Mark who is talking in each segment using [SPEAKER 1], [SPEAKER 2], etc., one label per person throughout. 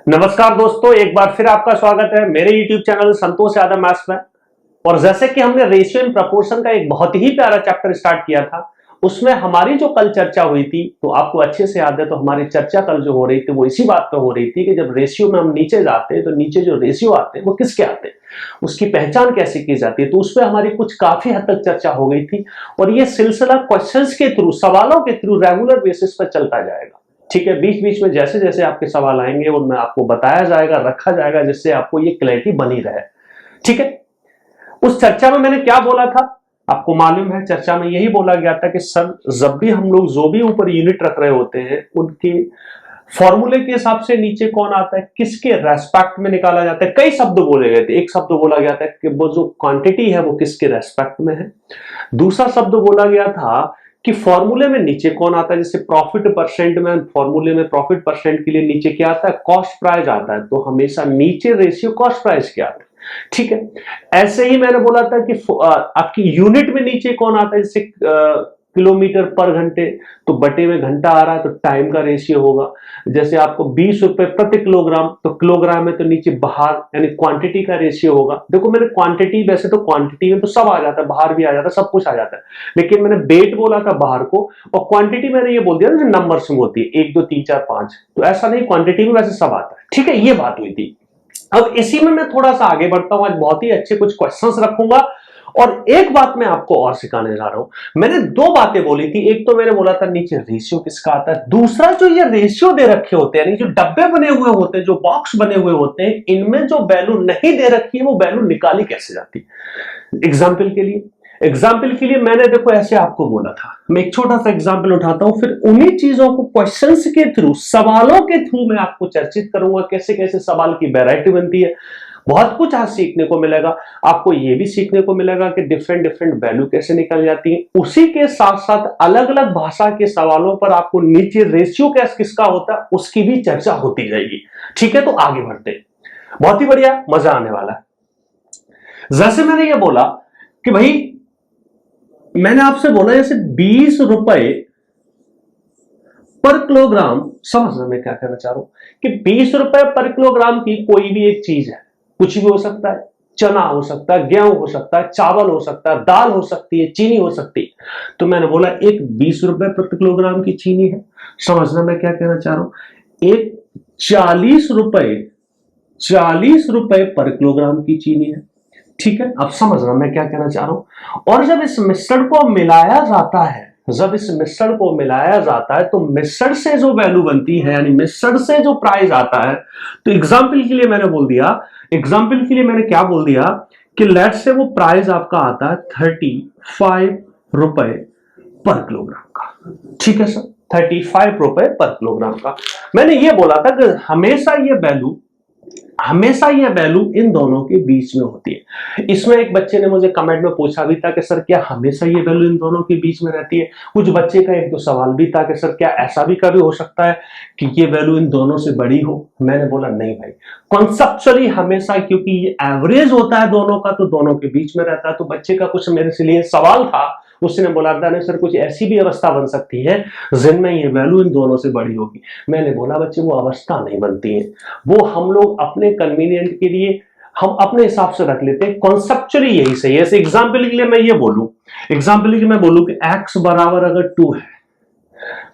[SPEAKER 1] नमस्कार दोस्तों, एक बार फिर आपका स्वागत है मेरे YouTube channel Santosh Yadav maths में। और जैसे कि हमने रेशियो एंड प्रपोर्शन का एक बहुत ही प्यारा चैप्टर स्टार्ट किया था, उसमें हमारी जो कल चर्चा हुई थी, तो आपको अच्छे से याद है, तो हमारी चर्चा कल जो हो रही थी वो इसी बात पे हो रही थी कि जब रेशियो में हम नीचे जाते हैं तो नीचे जो रेशियो आते हैं वो किसके आते हैं, उसकी पहचान कैसे की जाती है। तो उस पर हमारी कुछ काफी हद तक चर्चा हो गई थी और ये सिलसिला क्वेश्चंस के थ्रू, सवालों के थ्रू रेगुलर बेसिस पर चलता जाएगा। ठीक है, बीच बीच में जैसे जैसे आपके सवाल आएंगे उनमें आपको बताया जाएगा, रखा जाएगा, जिससे आपको ये क्लैरिटी बनी रहे। ठीक है, उस चर्चा में मैंने क्या बोला था आपको मालूम है। चर्चा में यही बोला गया था कि सर जब भी हम लोग जो भी ऊपर यूनिट रख रहे होते हैं उनके फॉर्मूले के हिसाब से नीचे कौन आता है, किसके रेस्पेक्ट में निकाला जाता है। कई शब्द बोले गए थे। एक शब्द बोला गया था कि वो जो क्वांटिटी है वो किसके रेस्पेक्ट में है। दूसरा शब्द बोला गया था कि फॉर्मूले में नीचे कौन आता है, जैसे प्रॉफिट परसेंट में, फॉर्मूले में प्रॉफिट परसेंट के लिए नीचे क्या आता है, कॉस्ट प्राइस आता है। तो हमेशा नीचे रेशियो कॉस्ट प्राइस क्या आता है। ठीक है, ऐसे ही मैंने बोला था कि आपकी यूनिट में नीचे कौन आता है, जैसे किलोमीटर पर घंटे, तो बटे में घंटा आ रहा है तो टाइम का रेशियो होगा। जैसे आपको 20 रुपए प्रति किलोग्राम, तो किलोग्राम में तो नीचे बाहर यानी क्वांटिटी का रेशियो होगा। देखो मैंने क्वांटिटी, वैसे तो क्वांटिटी में तो सब आ जाता है, बाहर भी आ जाता है, सब कुछ आ जाता है, लेकिन मैंने वेट बोला था बाहर को, और क्वांटिटी मैंने ये बोल दिया ना नंबर्स में होती है 1 2 3 4 5, तो ऐसा नहीं, क्वांटिटी में वैसे सब आता है। ठीक है, ये बात हुई थी। अब इसी में मैं थोड़ा सा आगे बढ़ता हूं, आज बहुत ही अच्छे कुछ क्वेश्चंस रखूंगा और एक बात मैं आपको और सिखाने जा रहा हूं। मैंने दो बातें बोली थी, एक तो मैंने बोला था नीचे रेशियो किसका आता है, दूसरा जो ये रेशियो दे रखे होते हैं, यानी जो डब्बे बने हुए होते हैं, जो बॉक्स बने हुए होते हैं, इनमें जो वैल्यू नहीं दे रखी है वो वैल्यू निकाली कैसे जाती है। एग्जाम्पल के लिए मैंने देखो ऐसे आपको बोला था, मैं एक छोटा सा एग्जाम्पल उठाता हूं, फिर उन्हीं चीजों को क्वेश्चंस के थ्रू, सवालों के थ्रू मैं आपको चर्चित करूंगा, कैसे कैसे सवाल की वैरायटी बनती है। बहुत कुछ आज सीखने को मिलेगा। आपको यह भी सीखने को मिलेगा कि डिफरेंट डिफरेंट वैल्यू कैसे निकल जाती है। उसी के साथ साथ अलग अलग भाषा के सवालों पर आपको नीचे रेशियो कैसे किसका होता है उसकी भी चर्चा होती जाएगी। ठीक है, तो आगे बढ़ते हैं, बहुत ही बढ़िया, मजा आने वाला है। जैसे मैंने ये बोला कि भाई, मैंने आपसे बोला जैसे 20 रुपए पर किलोग्राम, समझना मैं क्या कहना चाह रहा हूं कि 20 रुपए पर किलोग्राम की कोई भी एक चीज है, कुछ भी हो सकता है, चना हो सकता है, गेहूं हो सकता है, चावल हो सकता है, दाल हो सकती है, चीनी हो सकती है। तो मैंने बोला एक 20 रुपए प्रति किलोग्राम की चीनी है। समझना मैं क्या कहना चाह रहा हूं, एक 40 रुपए पर किलोग्राम की चीनी है। ठीक है, अब समझना मैं क्या कहना चाह रहा हूं। और जब इस मिश्रण को मिलाया जाता है, तो मिश्रण से जो वैल्यू बनती है, यानी मिश्रण से जो प्राइस आता है, तो एग्जाम्पल के लिए मैंने क्या बोल दिया कि लेट से वो प्राइस आपका आता है 35 रुपए पर किलोग्राम का। ठीक है सर, 35 रुपए पर किलोग्राम का। मैंने ये बोला था कि हमेशा ये वैल्यू इन दोनों के बीच में होती है। इसमें एक बच्चे ने मुझे कमेंट में पूछा भी था कि सर क्या हमेशा ये वैल्यू इन दोनों के बीच में रहती है। कुछ बच्चे का एक दो सवाल भी था कि सर क्या ऐसा भी कभी हो सकता है कि ये वैल्यू इन दोनों से बड़ी हो। मैंने बोला नहीं भाई, कॉन्सेप्चुअली हमेशा, क्योंकि ये एवरेज होता है दोनों का, तो दोनों के बीच में रहता है। तो बच्चे का कुछ मेरे से लिए सवाल था, उसने बोला था नहीं सर कुछ ऐसी भी अवस्था बन सकती है जिनमें ये वैल्यू इन दोनों से बड़ी होगी। मैंने बोला बच्चे वो अवस्था नहीं बनती है, वो हम लोग अपने कन्वीनियंट के लिए हम अपने हिसाब से रख लेते हैं, कॉन्सेप्चुअली यही सही है। एग्जाम्पल के लिए मैं बोलूं कि x बराबर अगर 2 है,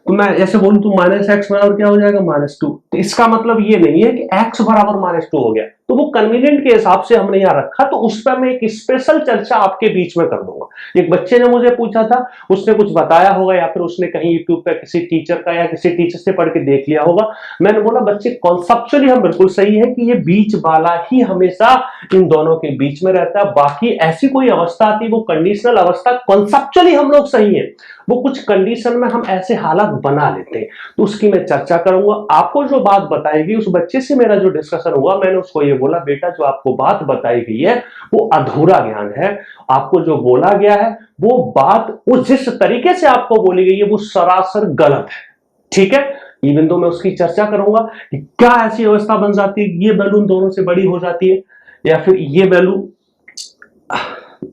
[SPEAKER 1] तो मैं ऐसे बोलूं तो -x बराबर क्या हो जाएगा, -2। तो इसका मतलब ये नहीं है कि x बराबर -2 हो गया, तो वो कन्वीनियंट के हिसाब से हमने यहां रखा, तो उस पर मैं एक स्पेशल चर्चा आपके बीच में कर दूंगा। एक बच्चे ने मुझे पूछा था, उसने कुछ बताया होगा या फिर उसने कहीं यूट्यूब पे किसी टीचर का या किसी टीचर से पढ़ के देख लिया होगा। मैंने बोला बच्चे कॉन्सेप्चुअली हम बिल्कुल सही है कि ये बीच वाला ही हमेशा इन दोनों के बीच में रहता है। बाकी ऐसी कोई अवस्था आती, वो कंडीशनल अवस्था, कॉन्सेप्चुअली हम लोग सही है, वो कुछ कंडीशन में हम ऐसे हालात बना लेते हैं, तो उसकी मैं चर्चा करूंगा। आपको जो बात बताएगी, उस बच्चे से मेरा जो डिस्कशन हुआ, मैंने उसको ये बोला बेटा जो आपको बात बताई गई है वो अधूरा ज्ञान है, आपको जो बोला गया है वो बात, वो जिस तरीके से आपको बोली गई है वो सरासर गलत है। ठीक है, इवन तो मैं उसकी चर्चा करूंगा कि क्या ऐसी अवस्था बन जाती है ये वैल्यू दोनों से बड़ी हो जाती है, या फिर ये वैल्यू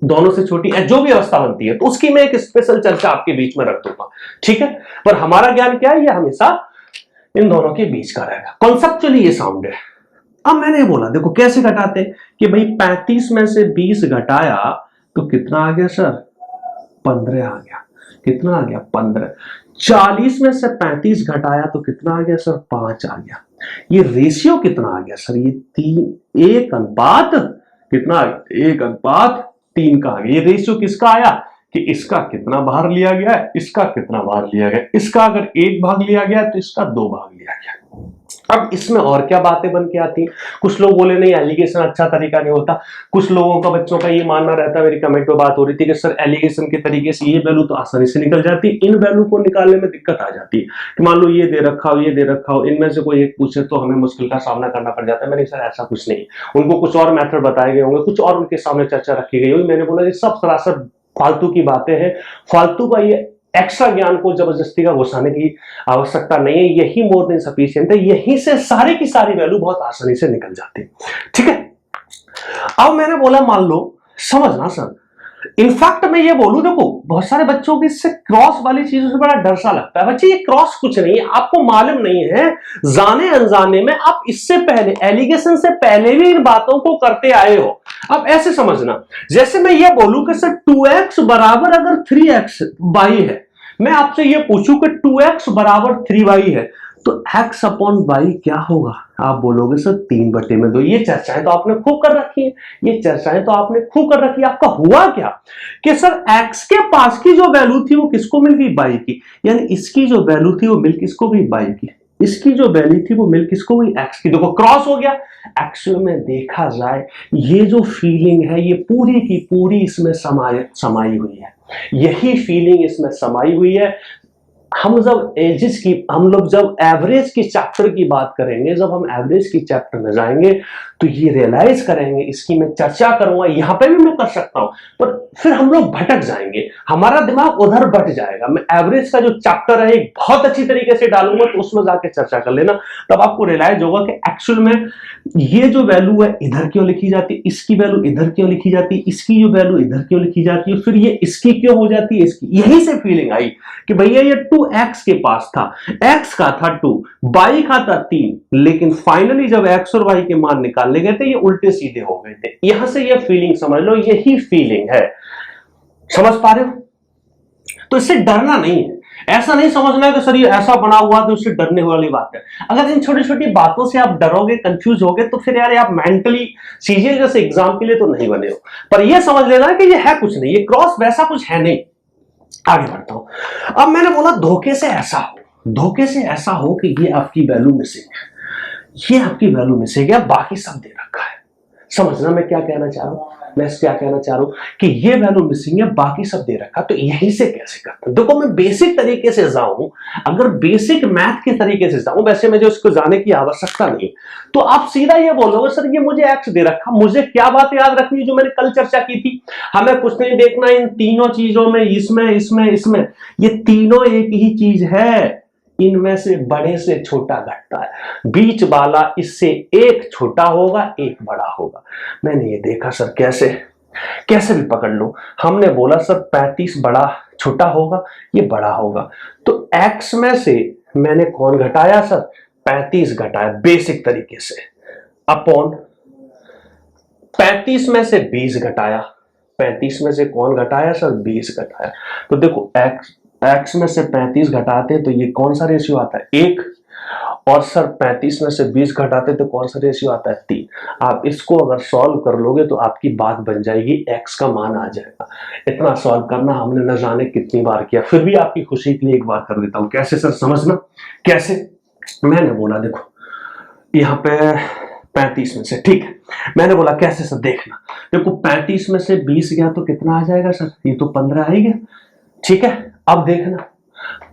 [SPEAKER 1] दोनों से छोटी, जो भी अवस्था बनती है, तो उसकी मैं एक स्पेशल चर्चा आपके बीच में रख दूंगा। ठीक है, पर हमारा ज्ञान क्या है, ये हमेशा इन दोनों के बीच का रहेगा। कॉन्सेप्चुअली ये साउंड है, अब मैंने ये बोला देखो कैसे घटाते कि भाई 35 में से 20 घटाया तो कितना आ गया सर, 15 आ गया। कितना आ गया, 15। 40 में से 35 घटाया तो कितना आ गया सर, 5 आ गया। ये रेशियो कितना आ गया सर, ये 3 1 अनुपात कितना आ गया, 1 अनुपात 3 का आ गया। ये रेशियो किसका आया कि इसका कितना भाग लिया गया है, इसका कितना भाग लिया गया, इसका अगर 1 भाग लिया गया तो इसका 2 भाग लिया गया। अब इसमें और क्या बातें बन के आती हैं, कुछ लोग बोले नहीं एलिगेशन अच्छा तरीका नहीं होता, कुछ लोगों का बच्चों का ये मानना रहता है, मेरी कमेंट में बात हो रही थी कि सर एलिगेशन के तरीके से ये वैल्यू तो आसानी से निकल जाती है, इन वैल्यू को निकालने में दिक्कत आ जाती है कि मान लो ये दे रखा हो, ये दे रखा हो, इनमें से कोई एक पूछे तो हमें मुश्किल का सामना करना पड़ जाता है। मैंने सर ऐसा कुछ नहीं, उनको कुछ और मेथड बताए गए होंगे, कुछ और उनके सामने चर्चा रखी गई होगी। मैंने बोला ये सब सरासर फालतू की बातें हैं, फालतू का ये एक्स्ट्रा ज्ञान को जबरदस्ती का घुसाने की आवश्यकता नहीं है, यही मोर देन सफिशिएंट है, यहीं से सारी की सारी वैल्यू बहुत आसानी से निकल जाती है। ठीक है, अब मैंने बोला मान लो समझना सर, इनफैक्ट मैं ये बोलूं देखो बहुत सारे बच्चों को इससे क्रॉस वाली चीजों से बड़ा डर सा लगता है। बच्चे ये क्रॉस कुछ नहीं है, आपको मालूम नहीं है, जाने अनजाने में आप इससे पहले एलिगेशन से पहले भी इन बातों को करते आए हो। अब ऐसे समझना, जैसे मैं ये बोलूं कि सर 2x बराबर अगर 3x y है, मैं आपसे ये पूछूं कि 2x बराबर 3y है तो x अपॉन y क्या होगा, आप बोलोगे सर 3/2। ये चर्चाएं तो आपने खूब कर रखी है, ये चर्चाएं तो आपने खूब कर रखी है। आपका हुआ क्या कि सर x के पास की जो वैल्यू थी वो किसको मिल गई, y की, यानी इसकी जो वैल्यू थी वो मिल किसको गई, y की, इसकी जो वैल्यू थी वो मिल किसको गई, x की। देखो क्रॉस हो गया। एक्चुअल में देखा जाए ये जो फीलिंग है ये पूरी की पूरी इसमें समाई हुई है, यही फीलिंग इसमें समाई हुई है। हम जब एजेस की, हम लोग जब एवरेज की चैप्टर की बात करेंगे, जब हम एवरेज की चैप्टर में जाएंगे तो ये रियलाइज करेंगे, इसकी मैं चर्चा करूंगा, यहां पे भी मैं कर सकता हूं, पर फिर हम लोग भटक जाएंगे, हमारा दिमाग उधर बट जाएगा। मैं एवरेज का जो चैप्टर है एक बहुत अच्छी तरीके से डालूंगा तो उसमें जाके चर्चा कर लेना, तब आपको रियलाइज होगा कि एक्चुअल में ये जो वैल्यू है इधर क्यों लिखी जाती है, इसकी वैल्यू इधर क्यों लिखी जाती है, इसकी जो वैल्यू इधर क्यों लिखी जाती है, फिर ये इसकी क्यों हो जाती है, इसकी। यही से फीलिंग आई कि भैया ये 2x के पास था, x का था 2, y का था 3, लेकिन फाइनली जब x और y के मान निकालने गए थे ये उल्टे सीधे हो गए थे। यहां से ये फीलिंग समझ लो, यही फीलिंग है, समझ पा रहे हो। तो इससे डरना नहीं है, ऐसा नहीं समझना है कि सर ये ऐसा बना हुआ तो उससे डरने वाली बात है। अगर इन छोटी छोटी बातों से आप डरोगे, कंफ्यूज होगे तो फिर यार आप मेंटली सीरियस जैसे एग्जाम के लिए तो नहीं बने हो। पर ये समझ लेना कि ये है कुछ नहीं, ये क्रॉस वैसा कुछ है नहीं। आगे बढ़ता हूं। अब मैंने बोला धोखे से ऐसा हो, धोखे से ऐसा हो कि ये आपकी वैल्यू मिसिंग है, ये आपकी वैल्यू मिसिंग है, बाकी सब दे रखा है। समझना मैं क्या कहना चाह रहा हूं, मैं क्या कहना चाह रहा हूं कि ये वैल्यू मिसिंग है, बाकी सब दे रखा, तो यहीं से कैसे करते हैं। देखो मैं बेसिक तरीके से जाऊं, अगर बेसिक मैथ के तरीके से जाऊं, वैसे मुझे उसको जाने की आवश्यकता नहीं, तो आप सीधा ये बोलोगे सर ये मुझे एक्स दे रखा, मुझे क्या बात याद रखनी है जो मैंने कल चर्चा की थी, हमें कुछ नहीं देखना इन तीनों चीजों में, इसमें इसमें इसमें, ये तीनों एक ही चीज है, इनमें से बड़े से छोटा घटता है, बीच वाला इससे एक छोटा होगा एक बड़ा होगा। मैंने ये देखा सर कैसे कैसे भी पकड़ लो, हमने बोला सर 35 बड़ा छोटा होगा, ये बड़ा होगा, तो x में से मैंने कौन घटाया सर, 35 घटाया बेसिक तरीके से, अपॉन 35 में से 20 घटाया, 35 में से कौन घटाया सर, 20 घटाया। तो देखो x में से 35 घटाते तो ये कौन सा रेशियो आता है, 1, और सर 35 में से 20 घटाते तो कौन सा रेशियो आता है, 3। आप इसको अगर सॉल्व कर लोगे तो आपकी बात बन जाएगी, x का मान आ जाएगा। इतना सॉल्व करना हमने न जाने कितनी बार किया, फिर भी आपकी खुशी के लिए एक बार कर देता हूं। कैसे सर, समझना कैसे। मैंने बोला देखो यहाँ पे 35 में से, ठीक है, मैंने बोला कैसे सर, देखना देखो 35 में से 20 गया तो कितना आ जाएगा सर, ये तो 15 आ ही गया, ठीक है। अब देखना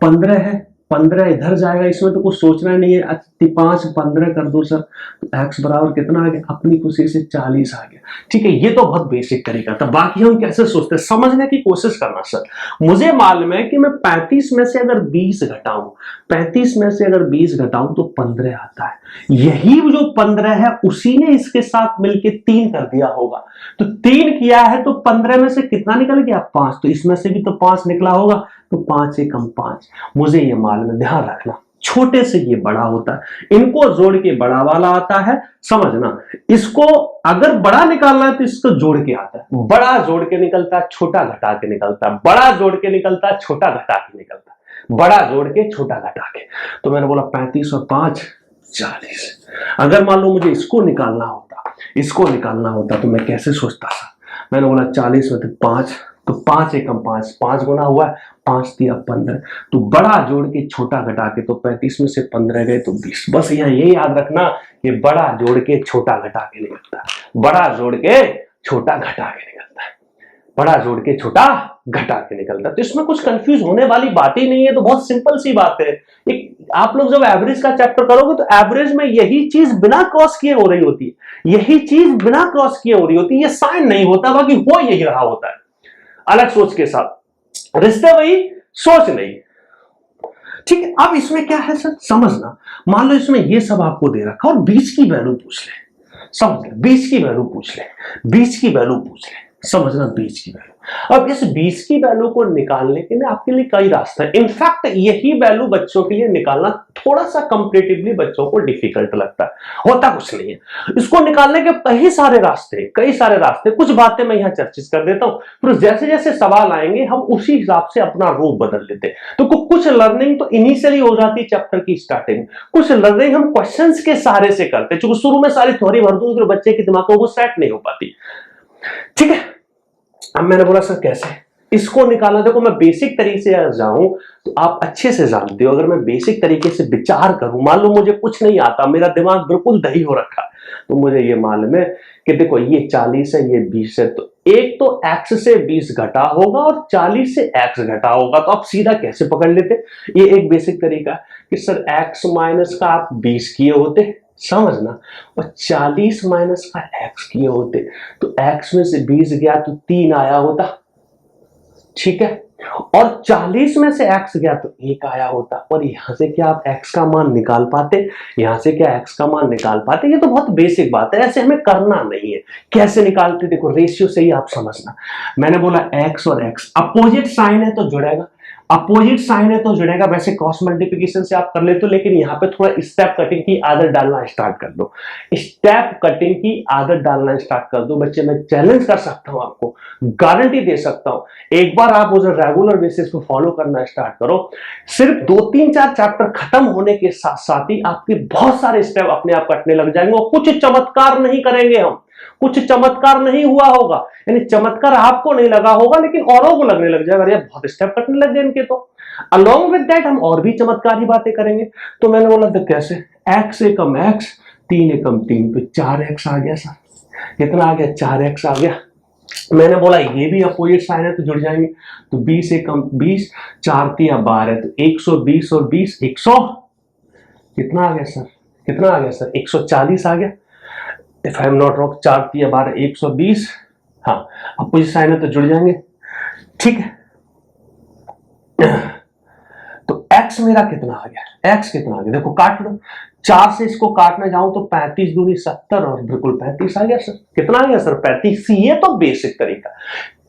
[SPEAKER 1] 15 है, 15 इधर जाएगा, इसमें तो कुछ सोचना नहीं है, 5 15 कर दो सर, तो x बराबर कितना आ गया, अपनी खुशी से 40 आ गया, ठीक है। ये तो बहुत बेसिक तरीका था, बाकी हम कैसे सोचते हैं समझने की कोशिश करना। सर मुझे मालूम है कि मैं 35 में से अगर 20 घटाऊं, 35 में से अगर 20 घटाऊं तो 15 आता है, यही जो 15 है उसी ने इसके साथ मिलके 3 कर दिया होगा, तो 3 किया है तो 15 में से कितना निकल गया, 5, तो इसमें से भी तो 5 निकला होगा, तो 5 से कम 5, मुझे ये मालूम है, ध्यान रखना। छोटे से ये बड़ा होता है, इनको जोड़ के बड़ा वाला आता है, समझना। इसको अगर बड़ा निकालना है तो इसको जोड़ के आता है, बड़ा जोड़ के निकलता है, छोटा घटा के निकलता है, बड़ा जोड़ के निकलता है, छोटा घटा के निकलता है, बड़ा जोड़ के छोटा घटा के। तो मैंने बोला 35 और 5 40। अगर मान लो मुझे इसको निकालना होता तो मैं कैसे सोचता था, मैंने बोला 40 में 5, तो 5 एकम 5, 5 गुना हुआ, 5 दिया 15, तो बड़ा जोड़ के छोटा घटा के, तो 35 में से 15 गए तो 20। बस यहाँ ये याद रखना कि बड़ा जोड़ के छोटा घटा के निकलता है, बड़ा जोड़ के छोटा घटा के निकलता है, बड़ा जोड़ के छोटा घटा के निकलता है। तो इसमें कुछ कंफ्यूज होने वाली बात ही नहीं है, तो बहुत सिंपल सी बात है। आप लोग जब एवरेज का चैप्टर करोगे तो एवरेज में यही चीज बिना क्रॉस किए हो रही होती है, यही चीज बिना क्रॉस किए हो रही होती है, ये साइन नहीं होता, बाकी हो यही रहा होता है, अलग सोच के साथ, रिश्ते वही सोच नहीं। ठीक है, अब इसमें क्या है सर, समझना। मान लो इसमें ये सब आपको दे रखा और बीच की वैल्यू पूछ ले, समझ ले, बीच की वैल्यू पूछ ले, बीच की वैल्यू पूछ ले, समझना, बीच की वैल्यू। अब इस बीच की वैल्यू को निकालने के लिए आपके लिए कई रास्ते हैं। इनफैक्ट यही वैल्यू बच्चों के लिए निकालना थोड़ा सा कंपैरेटिवली बच्चों को डिफिकल्ट लगता है, होता कुछ नहीं है। इसको निकालने के कई सारे रास्ते, कुछ बातें मैं यहाँ चर्चित कर देता हूं, फिर जैसे जैसे सवाल आएंगे हम उसी हिसाब से अपना रूप बदल लेते हैं। तो कुछ लर्निंग तो इनिशियली हो जाती है चैप्टर की स्टार्टिंग, कुछ लर्निंग हम क्वेश्चंस के सहारे से करते हैं, क्योंकि शुरू में सारी थ्योरी भर दूंगी तो बच्चे के दिमाग को वो सेट नहीं हो पाती। ठीक है, अब मैंने बोला सर कैसे इसको निकालना। देखो मैं बेसिक तरीके से जाऊं तो आप अच्छे से जानते हो, अगर मैं बेसिक तरीके से विचार करूं, मान लो मुझे कुछ नहीं आता, मेरा दिमाग बिल्कुल दही हो रखा, तो मुझे ये मालूम है कि देखो ये 40 है, ये 20 है, तो एक तो x से 20 घटा होगा और 40 से x घटा होगा। तो आप सीधा कैसे पकड़ लेते, ये एक बेसिक तरीका है कि सर x माइनस का आप 20 किए होते, समझना, और 40 माइनस का x किए होते, तो x में से 20 गया तो 3 आया होता, ठीक है, और 40 में से x गया तो 1 आया होता। और यहां से क्या आप x का मान निकाल पाते, यहां से क्या x का मान निकाल पाते। ये तो बहुत बेसिक बात है, ऐसे हमें करना नहीं है। कैसे निकालते, देखो रेशियो से ही आप समझना। मैंने बोला x और x अपोजिट साइन है तो जुड़ेगा, अपोजिट साइन है तो जुड़ेगा। वैसे क्रॉस मल्टीप्लिकेशन से आप कर लेते हो, लेकिन यहाँ पे थोड़ा स्टेप कटिंग की आदत डालना स्टार्ट कर दो, स्टेप कटिंग की आदत डालना स्टार्ट कर दो बच्चे। मैं चैलेंज कर सकता हूं, आपको गारंटी दे सकता हूं, एक बार आप उसे रेगुलर बेसिस पे फॉलो करना स्टार्ट करो, सिर्फ 2-3-4 चैप्टर खत्म होने के साथ साथ ही आपके बहुत सारे स्टेप अपने आप कटने लग जाएंगे। और कुछ चमत्कार नहीं करेंगे हम, कुछ चमत्कार नहीं हुआ होगा, यानी चमत्कार आपको नहीं लगा होगा लेकिन औरों को लगने लग जाएगा, अरे बहुत स्टेप कटने लग गए इनके। तो अलोंग विद दैट हम और भी चमत्कारी बातें करेंगे। तो मैंने बोला तो कैसे, x एकम x, 3 एकम 3 पे 4x आ गया सर, कितना आ गया, 4x आ गया। मैंने बोला ये भी अपोजिट साइन है तो जुड़ जाएंगे, तो 20 एकम 20, 4 तिया 12, तो 120 और 20 100, कितना आ गया सर, कितना आ गया सर, 140 आ गया। If I am not wrong, 4 तिया 12 120, हाँ अपोजिट साइन है तो जुड़ जाएंगे, ठीक है। तो x मेरा कितना आ गया, x कितना आ गया, देखो काट लो, 4 से इसको काटने जाऊं तो 35 दूनी 70 और बिल्कुल 35 आ गया सर। कितना आ गया सर, 35। ये तो बेसिक तरीका।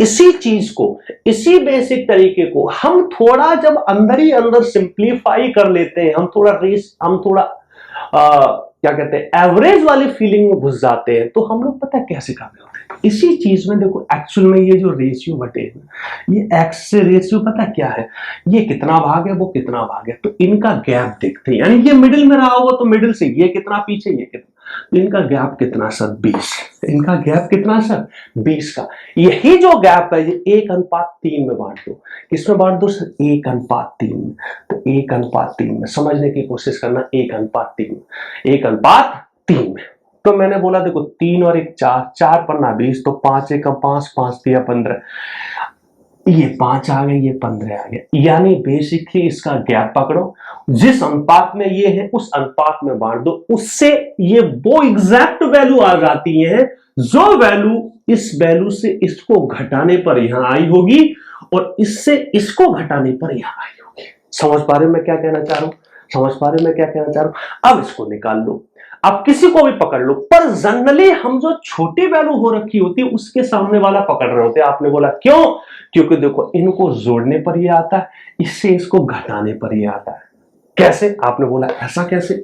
[SPEAKER 1] इसी चीज को, इसी बेसिक तरीके को हम थोड़ा जब अंदर ही अंदर सिंप्लीफाई कर लेते हैं, हम थोड़ा क्या कहते हैं, एवरेज वाली फीलिंग में घुस जाते हैं, तो हम लोग पता है कैसे काम करते हैं। इसी चीज में देखो एक्चुअल में ये जो रेशियो बटे, ये x से रेशियो पता क्या है, ये कितना भाग है वो कितना भाग है, तो इनका गैप देखते हैं, यानी ये मिडिल में रहा होगा तो मिडिल से ये कितना पीछे, ये कितना, तो इनका गैप कितना सर, 20। इनका गैप कितना सर, 20 का। यही जो गैप है ये 1:3 में बांट दो, किसमें बांट दो सर, 1:3 में। तो 1:3 में समझने की कोशिश करना, 1:3 में, 1:3 में। तो मैंने बोला देखो 3 और 1 4, 4 पन्ना 20, तो 5 एकम 5, 5 तिया 15, ये 5 आ गए, ये 15 आ गया। यानी बेसिकली इसका गैप पकड़ो, जिस अनुपात में ये है उस अनुपात में बांट दो, उससे ये वो एग्जैक्ट वैल्यू आ जाती है जो वैल्यू इस वैल्यू से इसको घटाने पर यहां आई होगी और इससे इसको घटाने पर यहां आई होगी। समझ पा रहे हो मैं क्या कहना चाह रहा हूं, समझ पा रहे हो मैं क्या कहना चाह रहा हूं। अब इसको निकाल लो, अब किसी को भी पकड़ लो, पर जनरली हम जो छोटी वैल्यू हो रखी होती है उसके सामने वाला पकड़ रहे होते हैं। आपने बोला क्यों, क्योंकि देखो इनको जोड़ने पर ये आता है, इससे इसको घटाने पर ये आता है। कैसे? आपने बोला ऐसा कैसे?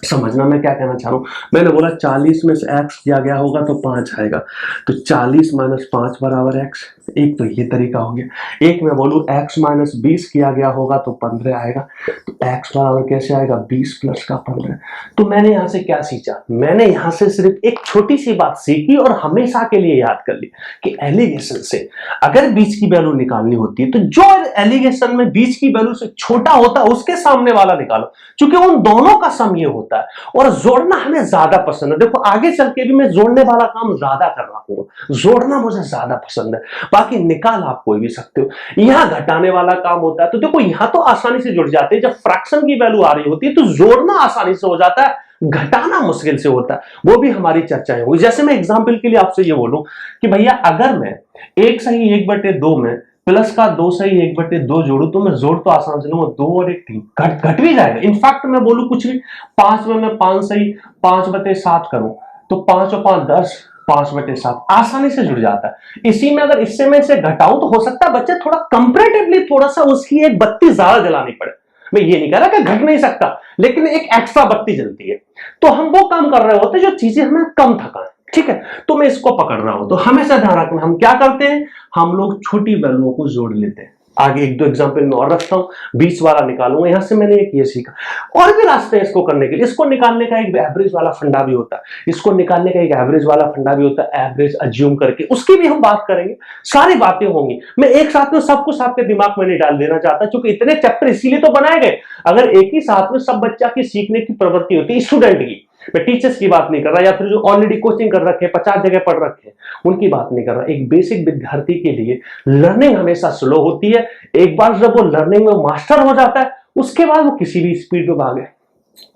[SPEAKER 1] समझना मैं क्या कहना चाह रहा हूं। मैंने बोला 40 में से x किया गया होगा तो 5 आएगा, तो 40 माइनस 5 बराबर x। एक तो ये तरीका हो गया। एक मैं बोलूं x माइनस 20 किया गया होगा तो 15 आएगा, तो x बराबर कैसे आएगा? 20 प्लस का 15। तो मैंने यहां से क्या सीखा? मैंने यहां से सिर्फ एक छोटी सी बात सीखी और हमेशा के लिए याद कर ली कि एलिगेशन से अगर बीच की वैल्यू निकालनी होती है तो जो एलिगेशन में बीच की वैल्यू से छोटा होता है उसके सामने वाला निकालो, क्योंकि उन दोनों का सम ये होता है। और जोड़ना हमें ज्यादा पसंद है। देखो आगे चल के भी मैं जोड़ने वाला काम ज्यादा कर रहा हूं, जोड़ना मुझे ज्यादा पसंद है। बाकी निकाल आप कोई भी सकते हो। यहां घटाने वाला काम होता है, तो देखो यहां तो आसानी से जुड़ जाते हैं। जब फ्रैक्शन की वैल्यू आ रही होती है तो जोड़ना आसानी से हो जाता है, घटाना मुश्किल से होता है। वो भी हमारी चर्चाएं हुई। जैसे मैं एग्जांपल के लिए आपसे ये बोलूं कि भैया अगर मैं 1 सही 1/2 में प्लस का 2 सही 1/2 जोड़ू तो मैं जोड़ तो आसान से लूंगा, 2 और 1 3 घट भी जाएगा। इनफैक्ट मैं बोलूं कुछ भी 5 में मैं 5 सही 5/7 करूं तो 5 और 5 10, 5/7 आसानी से जुड़ जाता है। इसी में अगर इससे मैं इसे घटाऊं तो हो सकता है बच्चे थोड़ा कंपैरेटिवली थोड़ा सा उसकी एक बत्ती ज्यादा जलानी पड़े। मैं ये नहीं कह रहा कि घट नहीं सकता, लेकिन एक एक्स्ट्रा बत्ती जलती है। तो हम वो काम कर रहे होते हैं जो चीजें हमें कम थकाएं। ठीक है, तो मैं इसको पकड़ रहा हूं। तो हमेशा ध्यान रखना हम क्या करते हैं, हम लोग छोटी वैल्यूओं को जोड़ लेते हैं। आगे 1-2 एग्जांपल में और रखता हूं, 20 वाला निकालूंगा। यहां से मैंने एक ये सीखा। और भी रास्ते हैं इसको करने के लिए। इसको निकालने का एक एवरेज वाला फंडा भी होता है, इसको निकालने का एक एवरेज वाला फंडा भी होता है, एवरेज अज्यूम करके, उसकी भी हम बात करेंगे। सारी बातें होंगी। मैं एक साथ में सब कुछ आपके दिमाग में नहीं डाल देना चाहता, क्योंकि इतने चैप्टर इसीलिए तो बनाए गए। अगर एक ही साथ में सब बच्चा की सीखने की प्रवृत्ति होती, स्टूडेंट की, मैं टीचर्स की बात नहीं कर रहा, या फिर जो ऑलरेडी कोचिंग कर रखे 50 जगह पढ़ रखे उनकी बात नहीं कर रहा। एक बेसिक विद्यार्थी के लिए लर्निंग हमेशा स्लो होती है। एक बार जब वो लर्निंग में मास्टर हो जाता है उसके बाद वो किसी भी स्पीड में भागे।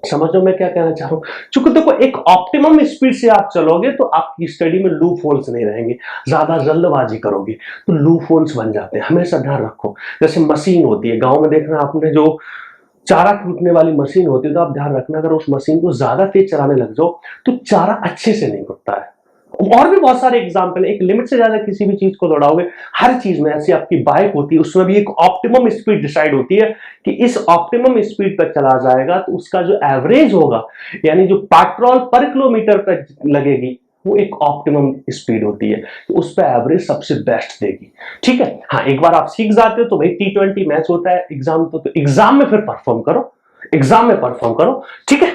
[SPEAKER 1] समझो मैं क्या कहना चाह रहा हूं। चूंकि देखो एक ऑप्टिमम स्पीड से आप चलोगे तो आपकी स्टडी में लूप होल्स नहीं रहेंगे। ज्यादा जल्दबाजी करोगे तो लूप होल्स बन जाते हैं। हमेशा ध्यान रखो। जैसे मशीन होती है, गांव में देखना आपने, जो चारा कूटने वाली मशीन होती है, तो आप ध्यान रखना अगर उस मशीन को ज्यादा तेज चलाने लग जाओ तो चारा अच्छे से नहीं कूटता है। और भी बहुत सारे एग्जाम्पल, एक लिमिट से ज्यादा किसी भी चीज को दौड़ाओगे, हर चीज में, ऐसी आपकी बाइक होती है उसमें भी एक ऑप्टिमम स्पीड डिसाइड होती है कि इस ऑप्टिमम स्पीड पर चला जाएगा तो उसका जो एवरेज होगा, यानी जो पेट्रोल पर किलोमीटर पर लगेगी, वो एक ऑप्टिमम स्पीड होती है, तो उस पर एवरेज सबसे बेस्ट देगी। ठीक है, हाँ एक बार आप सीख जाते हो तो भाई T20 मैच होता है एग्जाम, तो एग्जाम में फिर परफॉर्म करो, एग्जाम में परफॉर्म करो। ठीक है,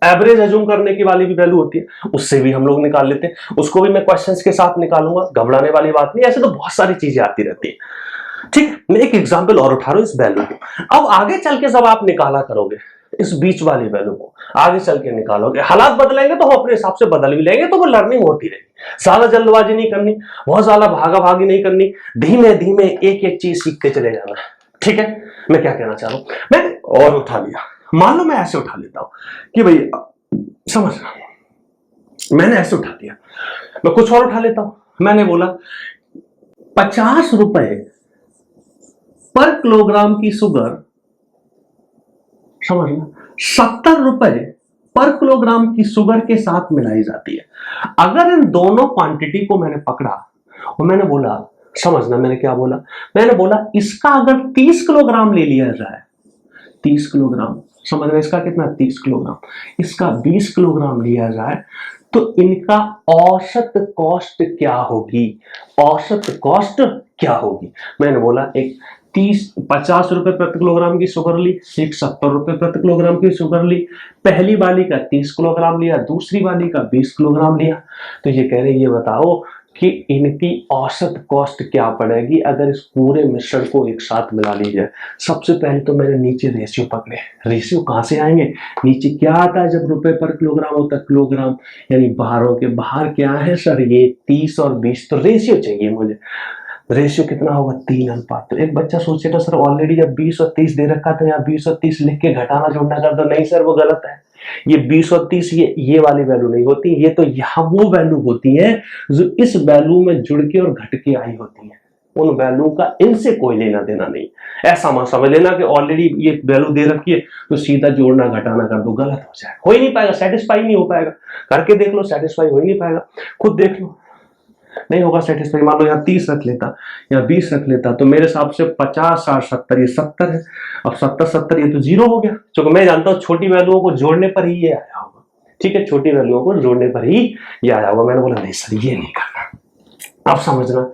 [SPEAKER 1] एवरेज अज्यूम करने की वाली भी वैल्यू होती है, उससे भी हम लोग निकाल लेते हैं। उसको भी मैं क्वेश्चंस के साथ निकालूंगा, घबराने वाली बात नहीं। ऐसे तो बहुत सारी चीजें आती रहती है। ठीक है, मैं एक एग्जांपल और उठा रहा हूं इस वैल्यू को। अब आगे चल के जब आप निकाला करोगे इस बीच वाली वैल्यू को, आगे चल के निकालोगे, हालात बदलेंगे तो हम अपने हिसाब से बदल भी लेंगे, तो वो लर्निंग होती रहेगी। ज्यादा जल्दबाजी नहीं करनी, बहुत ज्यादा भागा भागी नहीं करनी, धीमे धीमे एक एक चीज सीखते चले जाना है। ठीक है, मैं क्या कहना चाह रहा हूं, मैंने और उठा लिया, मान लो मैं ऐसे उठा लेता हूं कि भाई समझना, मैंने ऐसे उठा दिया, मैं कुछ और उठा लेता हूं। मैंने बोला 50 रुपए पर किलोग्राम की शुगर, समझना, 70 रुपए पर किलोग्राम की शुगर के साथ मिलाई जाती है। अगर इन दोनों क्वांटिटी को मैंने पकड़ा और मैंने बोला, समझना मैंने क्या बोला, मैंने बोला इसका अगर 30 किलोग्राम ले लिया जाए, 30 किलोग्राम, समझ रहे, इसका कितना 30 किलोग्राम, इसका 20 किलोग्राम लिया जाए तो इनका औसत कॉस्ट क्या होगी, औसत कॉस्ट क्या होगी। मैंने बोला एक 50 रुपए प्रति किलोग्राम की शुगर ली, एक 70 रुपए प्रति किलोग्राम की शुगर ली, पहली वाली का 30 किलोग्राम लिया, दूसरी वाली का 20 किलोग्राम लिया। तो ये कह रहे ये बताओ कि इनकी औसत कॉस्ट क्या पड़ेगी अगर इस पूरे मिश्रण को एक साथ मिला ली जाए। सबसे पहले तो मैंने नीचे रेशियो पकड़े। रेशियो कहां से आएंगे, नीचे क्या आता है जब रुपए पर किलोग्राम होता है, किलोग्राम, यानी बाहरों के बाहर क्या है सर, ये 30 और 20, तो रेशियो चाहिए मुझे। रेशियो कितना होगा, 3:5। तो एक बच्चा सोचेगा सर ऑलरेडी जब 20 और 30 दे रखा था, यहाँ 20 और 30 लिख के घटाना जोड़ना कर दो। नहीं सर वो गलत है, ये 20 और 30 ये वाली वैल्यू नहीं होती, ये तो यहाँ वो वैल्यू होती है जो इस वैल्यू में जुड़ के और घट के आई होती है। उन वैल्यू का इनसे कोई लेना देना नहीं। ऐसा मत समझ लेना कि ऑलरेडी ये वैल्यू दे रखी है तो सीधा जोड़ना घटाना कर दो, गलत हो जाए, हो ही नहीं पाएगा, सेटिस्फाई नहीं हो पाएगा। करके देख लो, सेटिस्फाई हो ही नहीं पाएगा, खुद देख लो। नहीं होगा सेटिस्फाई। मान लो यहाँ 30 रख लेता, यहाँ 20 रख लेता, तो मेरे हिसाब से 50 60 70 ये 70 है। अब 70 70 ये तो 0 हो गया, क्योंकि मैं जानता हूँ छोटी वैल्यूओं को जोड़ने पर ही ये आया होगा। ठीक है, छोटी वैल्यूओं को जोड़ने पर ही ये आया होगा। मैंने बोला नहीं सर ये नहीं करना। अब समझना,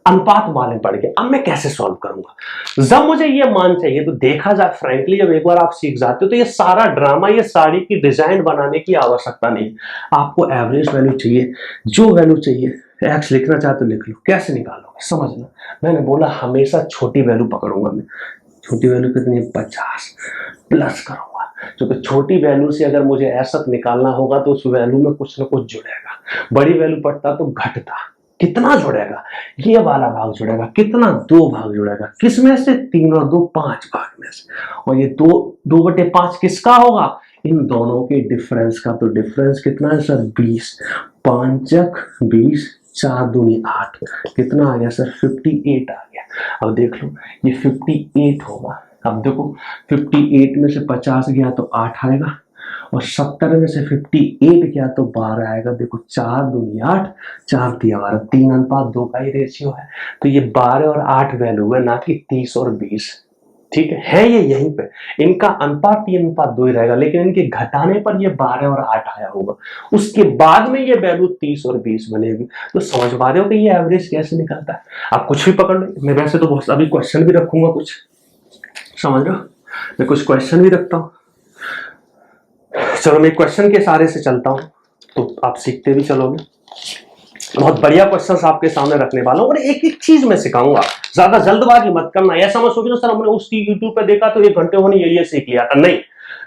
[SPEAKER 1] अनुपात मालूम पड़ गया, अब मैं कैसे सॉल्व करूंगा। जब मुझे ये मान चाहिए, तो देखा जाए फ्रैंकली जब एक बार आप सीख जाते हो तो ये सारा ड्रामा, ये साड़ी की डिजाइन बनाने की आवश्यकता नहीं। आपको एवरेज वैल्यू चाहिए, जो वैल्यू चाहिए, एक्स लिखना चाहते तो लिख लो, कैसे निकालोगे समझना। मैंने बोला हमेशा छोटी वैल्यू पकड़ूंगा मैं। छोटी वैल्यू कितनी है, 50 प्लस करूंगा, क्योंकि छोटी वैल्यू से अगर मुझे ऐसा निकालना होगा तो उस वैल्यू में कुछ ना कुछ जुड़ेगा। बड़ी वैल्यू पड़ता तो घटता, कितना जुड़ेगा, ये वाला भाग जुड़ेगा, कितना 2 भाग जुड़ेगा, किसमें से 3 और 2 5 भाग में से। और ये 2/5 किसका होगा, इन दोनों के डिफरेंस का। तो डिफरेंस कितना है सर, 20, 5 20, 4 दूनी 8, कितना आ गया सर, 58 आ गया। अब देख लो ये 58 होगा। अब देखो 58 में से 50 गया तो 8 आएगा, और 70 में से 58 गया तो 12 आएगा। देखो 4 दूनी 8, 4 3 12, 3:2 का ही रेशियो है। तो ये 12 और 8 वैल्यू है, ना कि 30 और 20। ठीक है ये यहीं पे इनका अनुपात 3:2 ही रहेगा, लेकिन इनके घटाने पर ये 12 और 8 आया होगा। उसके बाद में ये वैल्यू 30 और 20 बनेगी। तो समझ पा रहे हो कि ये एवरेज कैसे निकलता है। आप कुछ भी पकड़ लो, मैं वैसे तो बहुत अभी क्वेश्चन भी रखूंगा कुछ, समझ रहे हो, मैं कुछ क्वेश्चन भी रखता हूं। चलो मैं क्वेश्चन के सहारे से चलता हूं, तो आप सीखते भी चलोगे। बहुत बढ़िया क्वेश्चंस आपके सामने रखने वाला हूं, और एक एक चीज मैं सिखाऊंगा। ज्यादा जल्दबाजी मत करना, ऐसा मत सोचो सर हमने उस यूट्यूब पे देखा तो 1 घंटे होने ये सीख लिया था। नहीं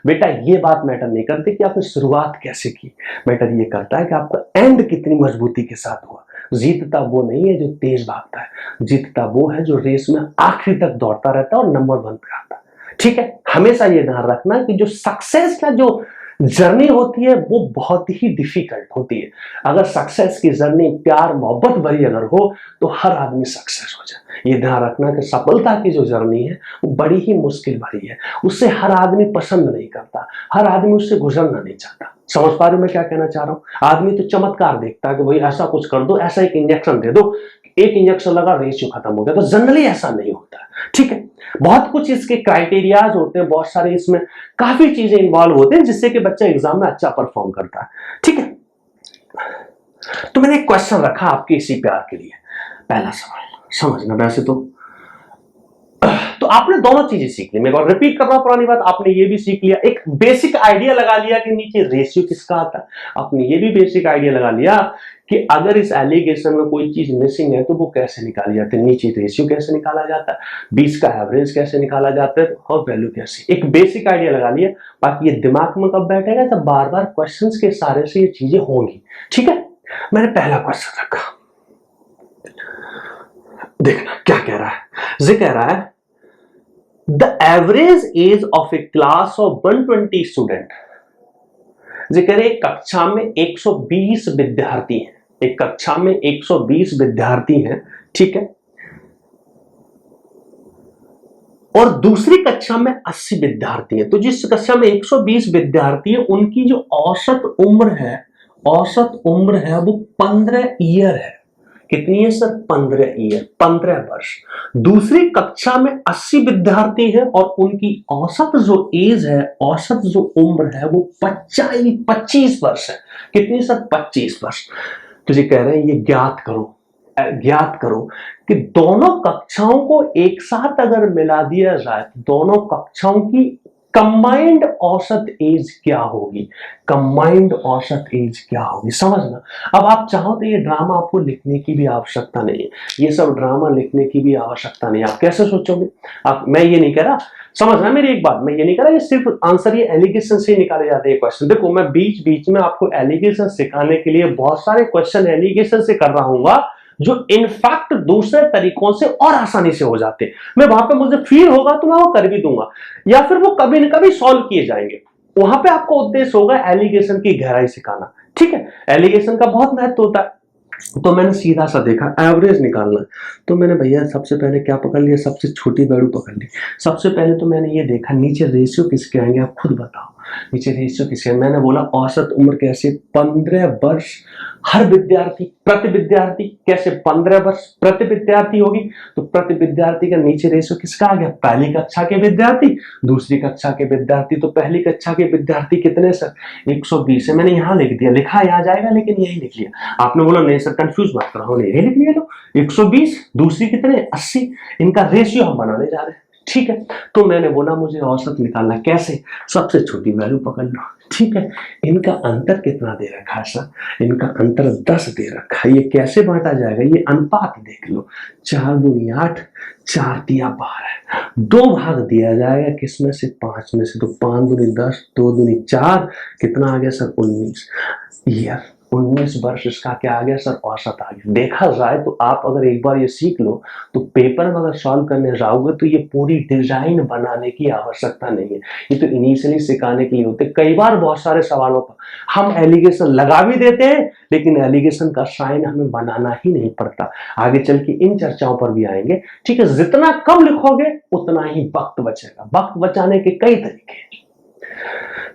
[SPEAKER 1] बेटा, ये बात मैटर नहीं करती कि आपने शुरुआत कैसे की, मैटर ये करता है कि आपका एंड कितनी मजबूती के साथ हुआ। जीतता वो नहीं है जो तेज भागता है, जीतता वो है जो रेस में आखिरी तक दौड़ता रहता है और नंबर 1 पे आता है। ठीक है, हमेशा ये ध्यान रखना कि जो सक्सेस का जो जर्नी होती है वो बहुत ही डिफिकल्ट होती है। अगर सक्सेस की जर्नी प्यार मोहब्बत भरी अगर हो तो हर आदमी सक्सेस हो जाए। ये ध्यान रखना कि सफलता की जो जर्नी है वो बड़ी ही मुश्किल भरी है, उससे हर आदमी पसंद नहीं करता, हर आदमी उससे गुजरना नहीं चाहता। समझ पा रहे हो मैं क्या कहना चाह रहा हूं। आदमी तो चमत्कार देखता है कि भाई ऐसा कुछ कर दो, ऐसा एक इंजेक्शन दे दो, एक इंजेक्शन लगा रेशियो खत्म हो गया। तो जनरली ऐसा नहीं होता। ठीक है, बहुत कुछ इसके क्राइटेरियाज होते हैं, बहुत सारे इसमें काफी चीजें इंवॉल्व होते हैं जिससे कि बच्चा एग्जाम में अच्छा परफॉर्म करता है। ठीक है, तो मैंने एक क्वेश्चन रखा आपके इसी प्यार के लिए। पहला सवाल समझना, वैसे तो आपने दोनों चीजें सीख ली। मैं और रिपीट कर रहा हूं पुरानी बात, आपने ये भी सीख लिया, एक बेसिक आइडिया लगा लिया कि नीचे रेशियो किसका आता है। आपने ये भी बेसिक आइडिया लगा लिया कि अगर इस एलिगेशन में कोई चीज मिसिंग है तो वो कैसे निकाली जाती है, नीचे रेशियो कैसे निकाला जाता है, 20 का एवरेज कैसे निकाला जाता है, और वैल्यू कैसे। एक बेसिक आइडिया लगा लिया। बाकी ये दिमाग में कब बैठेगा, जब बार बार क्वेश्चन के सहारे से ये चीजें होंगी। ठीक है, मैंने पहला क्वेश्चन रखा, देखना क्या कह रहा है। ये कह रहा है the average age of A class of 120 student. ये कह रहे एक कक्षा में 120 विद्यार्थी हैं, एक कक्षा में 120 विद्यार्थी हैं। ठीक है, और दूसरी कक्षा में 80 विद्यार्थी हैं। तो जिस कक्षा में 120 विद्यार्थी है उनकी जो औसत उम्र है वो 15 ईयर है। कितनी है सर, 15 ईयर, 15 वर्ष। दूसरी कक्षा में 80 विद्यार्थी हैं और उनकी औसत जो एज है, औसत जो उम्र है वो 25 वर्ष है। कितनी सर, 25 वर्ष। तो ये कह रहे हैं ये ज्ञात करो कि दोनों कक्षाओं को एक साथ अगर मिला दिया जाए तो दोनों कक्षाओं की कंबाइंड औसत एज क्या होगी, कंबाइंड औसत एज क्या होगी, समझना। अब आप चाहो तो ये ड्रामा आपको लिखने की भी आवश्यकता नहीं है, ये सब ड्रामा लिखने की भी आवश्यकता नहीं है। आप कैसे सोचोगे, मैं ये नहीं कह रहा, समझना मेरी एक बात, मैं ये नहीं कह रहा ये सिर्फ आंसर ये एलिगेशन से निकाले जाते हैं क्वेश्चन। देखो मैं बीच बीच में आपको एलिगेशन सिखाने के लिए बहुत सारे क्वेश्चन एलिगेशन से कर रहा हूँ जो इनफैक्ट दूसरे तरीकों से और आसानी से हो जाते हैं। मैं वहां पे मुझे फील होगा तो मैं वो कर भी दूंगा, या फिर वो कभी न कभी सॉल्व किए जाएंगे। वहां पे आपको उद्देश्य होगा एलिगेशन की गहराई सिखाना। ठीक है, एलिगेशन का बहुत महत्व होता है। तो मैंने सीधा सा देखा एवरेज निकालना, तो मैंने भैया सबसे पहले क्या पकड़ लिया, सबसे छोटी वैल्यू पकड़ ली। सबसे पहले तो मैंने ये देखा नीचे रेशियो किसके आएंगे, आप खुद बताओ। नीचे रेशियो किसके, मैंने बोला औसत उम्र कैसे 15 वर्ष हर विद्यार्थी प्रति विद्यार्थी, कैसे 15 वर्ष प्रति विद्यार्थी होगी, तो प्रति विद्यार्थी का नीचे रेशियो किसका आ गया, पहली कक्षा के विद्यार्थी, दूसरी कक्षा के विद्यार्थी, तो पहली कक्षा के विद्यार्थी कितने सर 120 है, मैंने यहाँ लिख दिया, लिखा यहाँ जाएगा लेकिन यही लिख लिया। आपने बोला नहीं सर कंफ्यूज मत करो, यही लिख लिया लो 120, दूसरी कितने 80, इनका रेशियो हम बनाने जा रहे हैं, ठीक है। तो मैंने बोला मुझे औसत निकालना, कैसे, सबसे छोटी वैल्यू पकड़ लो, ठीक है। इनका अंतर कितना दे रखा है सर, इनका अंतर 10 दे रखा है, ये कैसे बांटा जाएगा, ये अनुपात देख लो, 4 दूनी 8, 4 दिया 12, 2 भाग दिया जाएगा किसमें से, 5 में से, तो 5 दूनी 10, 2 दूनी 4, कितना आ गया सर 19 ईयर, 19 वर्ष इसका क्या आ गया सर, औसत आ गया। देखा जाए तो आप अगर एक बार ये सीख लो तो पेपर में अगर सॉल्व करने जाओगे तो ये पूरी डिजाइन बनाने की आवश्यकता नहीं है, ये तो इनिशियली सिखाने के लिए होते। कई बार बहुत सारे सवालों पर हम एलिगेशन लगा भी देते हैं लेकिन एलिगेशन का साइन हमें बनाना ही नहीं पड़ता, आगे चल के इन चर्चाओं पर भी आएंगे, ठीक है। जितना कम लिखोगे उतना ही वक्त बचेगा, वक्त बचाने के कई तरीके हैं,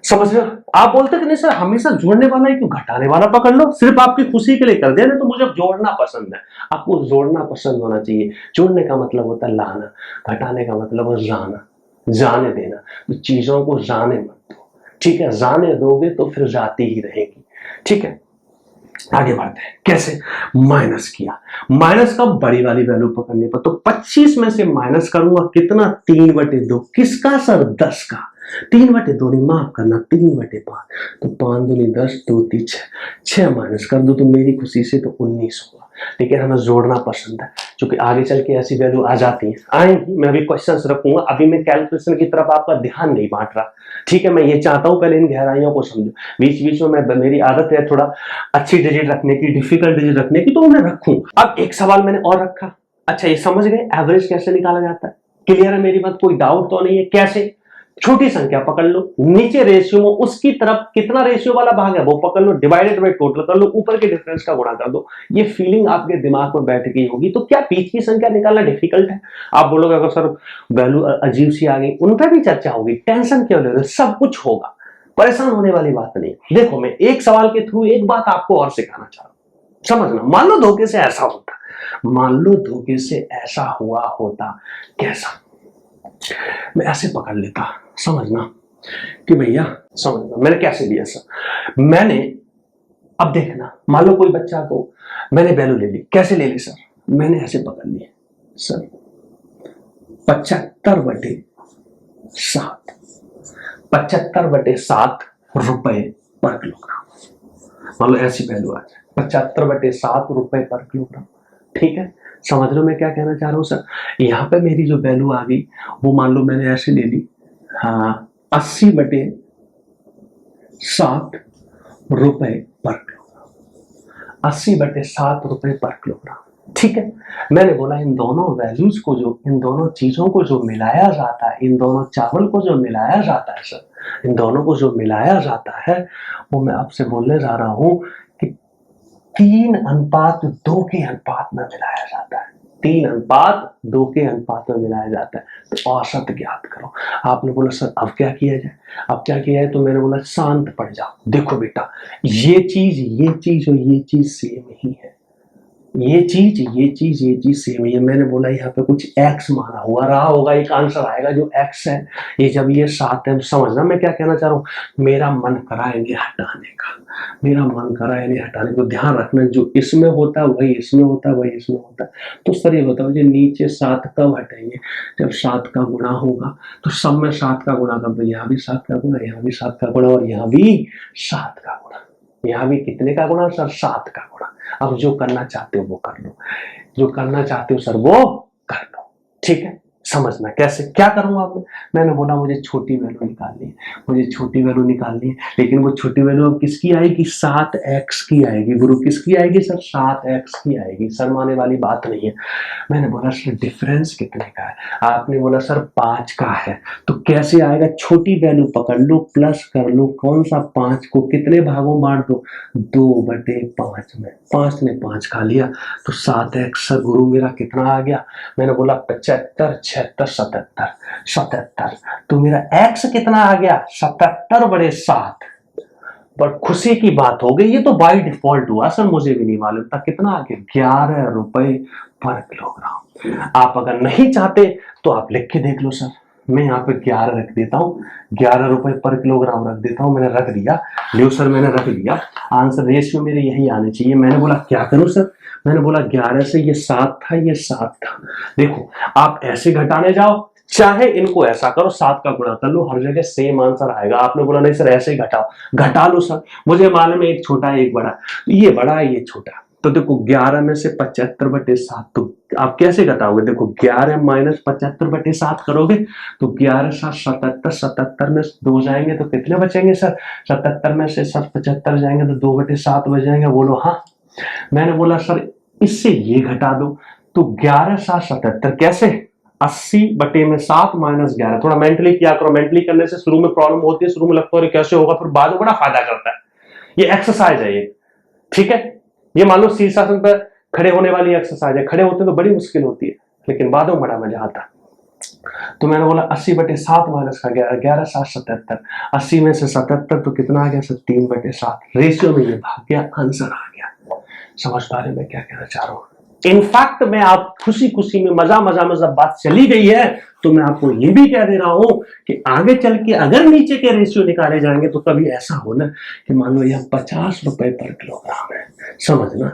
[SPEAKER 1] समझ रहे हो। आप बोलते कि नहीं सर हमेशा जोड़ने वाला ही क्यों, घटाने वाला पकड़ लो, सिर्फ आपकी खुशी के लिए कर दिया ना, तो मुझे जोड़ना पसंद है, आपको जोड़ना पसंद होना चाहिए। जोड़ने का मतलब होता है लाना, घटाने का मतलब है जाना, जाने देना, तो चीजों को जाने मत दो, ठीक है, जाने दोगे तो फिर जाती ही रहेगी, ठीक है। आगे बढ़ते हैं, कैसे माइनस किया, माइनस का बड़ी वाली वैल्यू पकड़ने पर, तो 25 में से माइनस करूंगा कितना, 3/2, किसका सर 10 का, 3/2 नहीं माफ करना 3/5, तो 5 दूनी 10, 2 3 6, 6 माइनस कर दो तो मेरी खुशी से तो 19 होगा, लेकिन हमें जोड़ना पसंद है क्योंकि आगे चल के ऐसी वैल्यू आ जाती है, आएंगी, मैं अभी क्वेश्चंस रखूंगा, अभी मैं कैलकुलेशन की तरफ आपका ध्यान नहीं बांट रहा, ठीक है। मैं ये चाहता हूं पहले इन गहराइयों को समझो, बीच बीच में मैं, मेरी आदत है थोड़ा अच्छी डिजिट रखने की, डिफिकल्ट डिजिट रखने की, तो मैं रखूं। अब एक सवाल मैंने और रखा, अच्छा ये समझ गए एवरेज कैसे निकाला जाता है, क्लियर है मेरी बात, कोई डाउट तो नहीं है, कैसे, छोटी संख्या पकड़ लो, नीचे रेशियो में उसकी तरफ कितना रेशियो वाला भाग है वो पकड़ लो, डिवाइडेड बाय टोटल कर लो, ऊपर के डिफरेंस का गुणा कर दो, ये फीलिंग आपके दिमाग में बैठ गई होगी। तो क्या बीच की संख्या निकालना डिफिकल्ट है, आप बोलोगे अगर सर वैल्यू अजीब सी आ गई, उन पर भी चर्चा होगी, टेंशन क्यों ले रहे हो, सब कुछ होगा, परेशान होने वाली बात नहीं। देखो मैं एक सवाल के थ्रू एक बात आपको और सिखाना चाह रहा हूं, समझना, मान लो धोखे से ऐसा होता, मान लो धोखे से ऐसा हुआ होता, कैसा, मैं ऐसे पकड़ लेता, समझना कि भैया, समझना मैंने कैसे लिया सर, मैंने, अब देखना मान लो कोई बच्चा को मैंने वैल्यू ले ली, कैसे ले ली सर, मैंने ऐसे पकड़ ली सर 75/7, 75/7 रुपए पर किलोग्राम, मान लो ऐसी वैल्यू आ जाए 75/7 रुपए पर किलोग्राम, ठीक है। समझ लो मैं क्या कहना चाह रहा हूं सर, यहाँ पे मेरी जो वैल्यू आ गई वो मान लो मैंने ऐसे ले ली, हाँ 80/7 रुपए पर किलोग्राम, 80/7 रुपए पर किलोग्राम, ठीक है। मैंने बोला इन दोनों वैल्यूज को जो, इन दोनों चीजों को जो मिलाया जाता है, इन दोनों चावल को जो मिलाया जाता है सर, इन दोनों को जो मिलाया जाता है वो मैं आपसे बोलने जा रहा हूं कि 3:2 के अनुपात में मिलाया जाता है, 3:2 के अनुपात में मिलाया जाता है, तो औसत ज्ञात करो। आपने बोला सर अब क्या किया जाए, अब क्या किया है, तो मैंने बोला शांत पड़ जाओ, देखो बेटा ये चीज और ये चीज सेम ही है, ये चीज सेम है, मैंने बोला यहाँ पे कुछ x माना हुआ रहा होगा, एक आंसर आएगा जो x है, ये जब ये 7 है, समझना मैं क्या कहना चाह रहा हूँ, मेरा मन करा इन्हें हटाने का, मेरा मन करा इन्हें हटाने को, ध्यान रखना जो इसमें होता है वही इसमें होता है, वही इसमें होता है। तो सर ये बताओ जो नीचे 7 कब हटाएंगे, जब 7 का गुणा होगा, तो सब में 7 का गुणा कर दो, यहाँ भी 7 का गुणा, यहाँ भी 7 का गुणा और यहाँ भी 7 का गुणा, यहाँ भी कितने का गुणा सर, 7 का गुणा। अब जो करना चाहते हो वो कर लो, जो करना चाहते हो सर वो कर लो, ठीक है। समझना कैसे, क्या करूंगा अब मैंने बोला मुझे छोटी वैल्यू निकालनी है, मुझे छोटी वैल्यू निकालनी है, लेकिन वो छोटी वैल्यू अब किसकी आएगी, 7x की आएगी, गुरु किसकी आएगी सर, 7x की आएगी, शर्माने वाली बात नहीं है। मैंने बोला सर डिफरेंस कितने का है, आपने बोला सर 5 का है, तो कैसे आएगा, छोटी वैल्यू पकड़ लो, प्लस कर लो, कौन सा 5 को कितने भागों बांट दो, 2/5 में, 5 ने 5 खा लिया, तो 7x सर गुरु मेरा कितना आ गया, मैंने बोला 75, 6 76 77 77, तो मेरा x कितना आ गया 77/7। पर खुशी की बात हो गई, ये तो बाय डिफॉल्ट हुआ सर, मुझे भी नहीं मालूम था कितना आ गया 11 रुपए पर किलोग्राम। आप अगर नहीं चाहते तो आप लिख के देख लो सर, मैं यहाँ पे 11 रख देता हूँ, 11 रुपए पर किलोग्राम रख देता हूँ, मैंने रख दिया। लियो सर मैंने रख दिया, आंसर रेशियो मेरे यही आने चाहिए। मैंने बोला क्या करूं सर, मैंने बोला 11 से ये 7 था, ये 7 था। देखो आप ऐसे घटाने जाओ, चाहे इनको ऐसा करो 7 का गुणा कर लो, हर जगह सेम आंसर आएगा। आपने बोला नहीं सर ऐसे ही घटाओ, घटा लो सर, मुझे मालूम है एक छोटा है एक बड़ा, ये बड़ा है ये छोटा। तो देखो 11 में से 75/7, तो आप कैसे घटाओगे, देखो 11 - 75/7 करोगे तो 11 × 7 77, 77 में 2 जाएंगे तो कितने बचेंगे सर, 77 में से 75 जाएंगे तो 2/7 बच जाएंगे। बोलो हाँ। मैंने बोला सर इससे ये घटा दो, तो 11 × 7 77 कैसे, 80/7 - 11। थोड़ा मेंटली किया करो, मेंटली करने से शुरू में प्रॉब्लम होती है, शुरू में लगता है कैसे होगा, फिर बाद में बड़ा फायदा करता है। ये एक्सरसाइज है ये, ठीक है। ये मान लो शीर्षासन पर खड़े होने वाली एक्सरसाइज है, खड़े होते तो बड़ी मुश्किल होती है लेकिन बाद में बड़ा मजा आता। तो मैंने बोला 80/7 माइनस का 11, 11 × 7 77, 80 में से 77 तो कितना आ गया सर 3/7, रेशियो में ये भाग गया, आंसर आ गया। समझ पा रहे मैं क्या कहना चाह रहा हूँ। इनफैक्ट मैं आप खुशी खुशी में मजा में जब बात चली गई है तो मैं आपको ये भी कह दे रहा हूं कि आगे चल के अगर नीचे के रेशियो निकाले जाएंगे तो कभी ऐसा हो ना कि मान लो यहाँ 50 रुपए पर किलोग्राम है, समझना।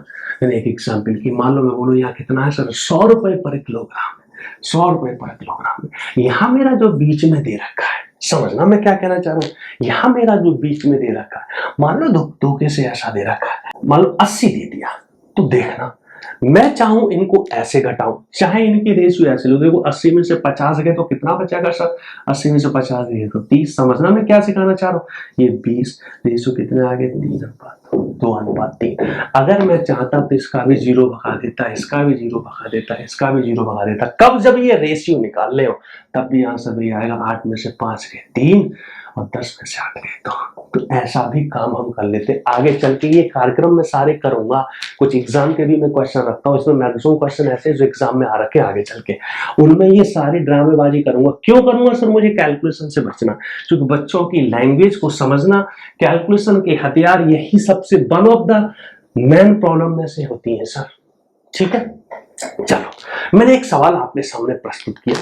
[SPEAKER 1] मैंने एक एग्जाम्पल की, मान लो मैं बोलूँ यहाँ कितना है सर 100 रुपए पर किलोग्राम, 100 रुपए पर किलोग्राम। यहाँ मेरा जो बीच में दे रखा है, समझना मैं क्या कहना चाह रहा हूँ, यहाँ मेरा जो बीच में दे रखा है, मान लो धोखे से ऐसा दे रखा है, मान लो 80 दे दिया, तो देखना मैं चाहूं इनको ऐसे घटाऊं, चाहे इनकी रेशियो ऐसे लो। देखो 80 में से 50 गए तो कितना बचेगा सर, 80 में से 50 गए तो 30। समझना मैं क्या सिखाना चाह रहा हूं, ये 20, रेशियो कितने आ गए 3:2:3। अगर मैं चाहता तो इसका भी 0 भगा देता, इसका भी 0 भगा देता, इसका भी 0 भगा देता। कब, जब ये रेशियो निकाल ले हो तब भी आंसर भी आएगा 8 में से 5 गए 3 और 10 में से 8 गए 2। तो ऐसा भी काम हम कर लेते। आगे चल के ये कार्यक्रम में सारे करूंगा, कुछ एग्जाम के भी मैं क्वेश्चन रखता हूँ, इसमें मैक्सिमम क्वेश्चन ऐसे जो एग्जाम में आ रखे आगे चल के, उनमें ये सारी ड्रामेबाजी करूंगा। क्यों करूंगा सर, मुझे कैलकुलेशन से बचना, क्योंकि बच्चों की लैंग्वेज को समझना, कैलकुलेशन के हथियार यही सबसे one of the main problem में से होती है सर, ठीक है। चलो मैंने एक सवाल आपके सामने प्रस्तुत किया,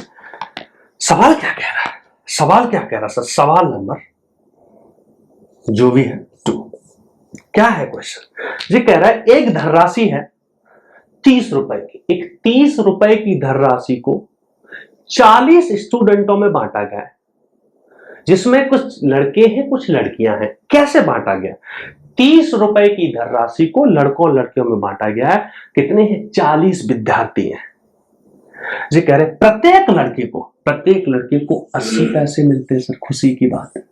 [SPEAKER 1] सवाल क्या कह रहा है, सवाल क्या कह रहा है सर, सवाल नंबर जो भी है 2, क्या है क्वेश्चन। ये कह रहा है एक धनराशि है 30 रुपए की, एक 30 रुपए की धनराशि को 40 स्टूडेंटों में बांटा गया है, जिसमें कुछ लड़के हैं कुछ लड़कियां हैं। कैसे बांटा गया, 30 रुपए की धनराशि को लड़कों लड़कियों में बांटा गया है, कितने हैं 40 विद्यार्थी हैं। ये कह रहे प्रत्येक लड़के को 80 पैसे मिलते हैं सर, खुशी की बात है,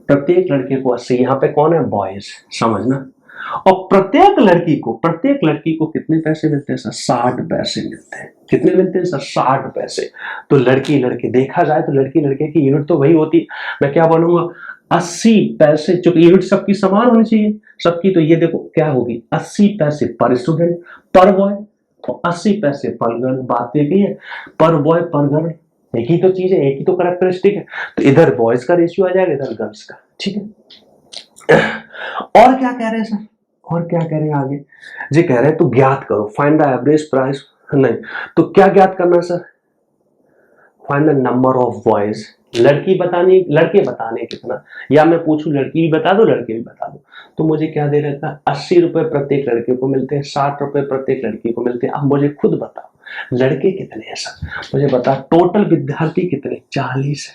[SPEAKER 1] प्रत्येक लड़के को 80। यहाँ पे कौन है, बॉयज, समझना। और प्रत्येक लड़की को कितने पैसे मिलते हैं सर, 60 पैसे मिलते हैं। कितने मिलते हैं सर, 60 पैसे। तो लड़की लड़के देखा जाए तो लड़की लड़के की यूनिट तो वही होती है, मैं क्या बोलूंगा 80 पैसे, चूंकि यूनिट सबकी समान होनी चाहिए सबकी, तो ये देखो क्या होगी 80 पैसे पर स्टूडेंट पर बॉय और 80 पैसे पर गर्ल। बात देखी है, पर बॉय पर गर्ल एक ही तो चीज है, एक ही तो कैरेक्टरिस्टिक है, तो इधर बॉयज का रेशियो आ जाएगा इधर गर्ल्स का, ठीक है। और क्या कह रहे हैं सर, और क्या कह रहे हैं आगे, जी कह रहे हैं तो ज्ञात करो, फाइंड द एवरेज प्राइस, नहीं तो क्या ज्ञात करना है sir, find the number of boys, लड़के बताने कितना, या मैं पूछूं लड़की भी बता दो लड़के भी बता दो। तो मुझे क्या दे रखा है, 80 रुपए प्रत्येक लड़के को मिलते हैं, 60 रुपए प्रत्येक लड़की को मिलते हैं। अब मुझे खुद बताओ लड़के कितने हैं सर, मुझे बता, टोटल विद्यार्थी कितने 40 है,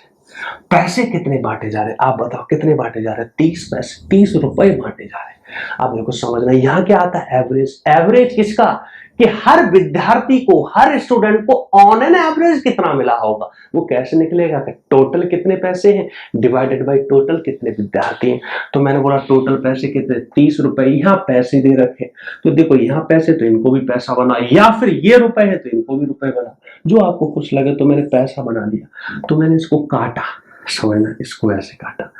[SPEAKER 1] पैसे कितने बांटे जा रहे हैं आप बताओ, कितने बांटे जा रहे हैं 30 पैसे, 30 रुपए बांटे जा रहे हैं। आप देखो समझना, यहां क्या आता है एवरेज, एवरेज किसका, कि हर विद्यार्थी को, हर स्टूडेंट को ऑन एन एवरेज कितना मिला होगा, वो कैसे निकलेगा कि टोटल कितने पैसे हैं डिवाइडेड बाय टोटल कितने विद्यार्थी हैं। तो मैंने बोला टोटल पैसे कितने 30 रुपए, यहां पैसे दे रखे तो देखो यहां पैसे तो इनको भी पैसा बना, या फिर ये रुपए है तो इनको भी रुपए बना, जो आपको कुछ लगे। तो मैंने पैसा बना दिया, तो मैंने इसको काटा, समझना, इसको ऐसे काटा,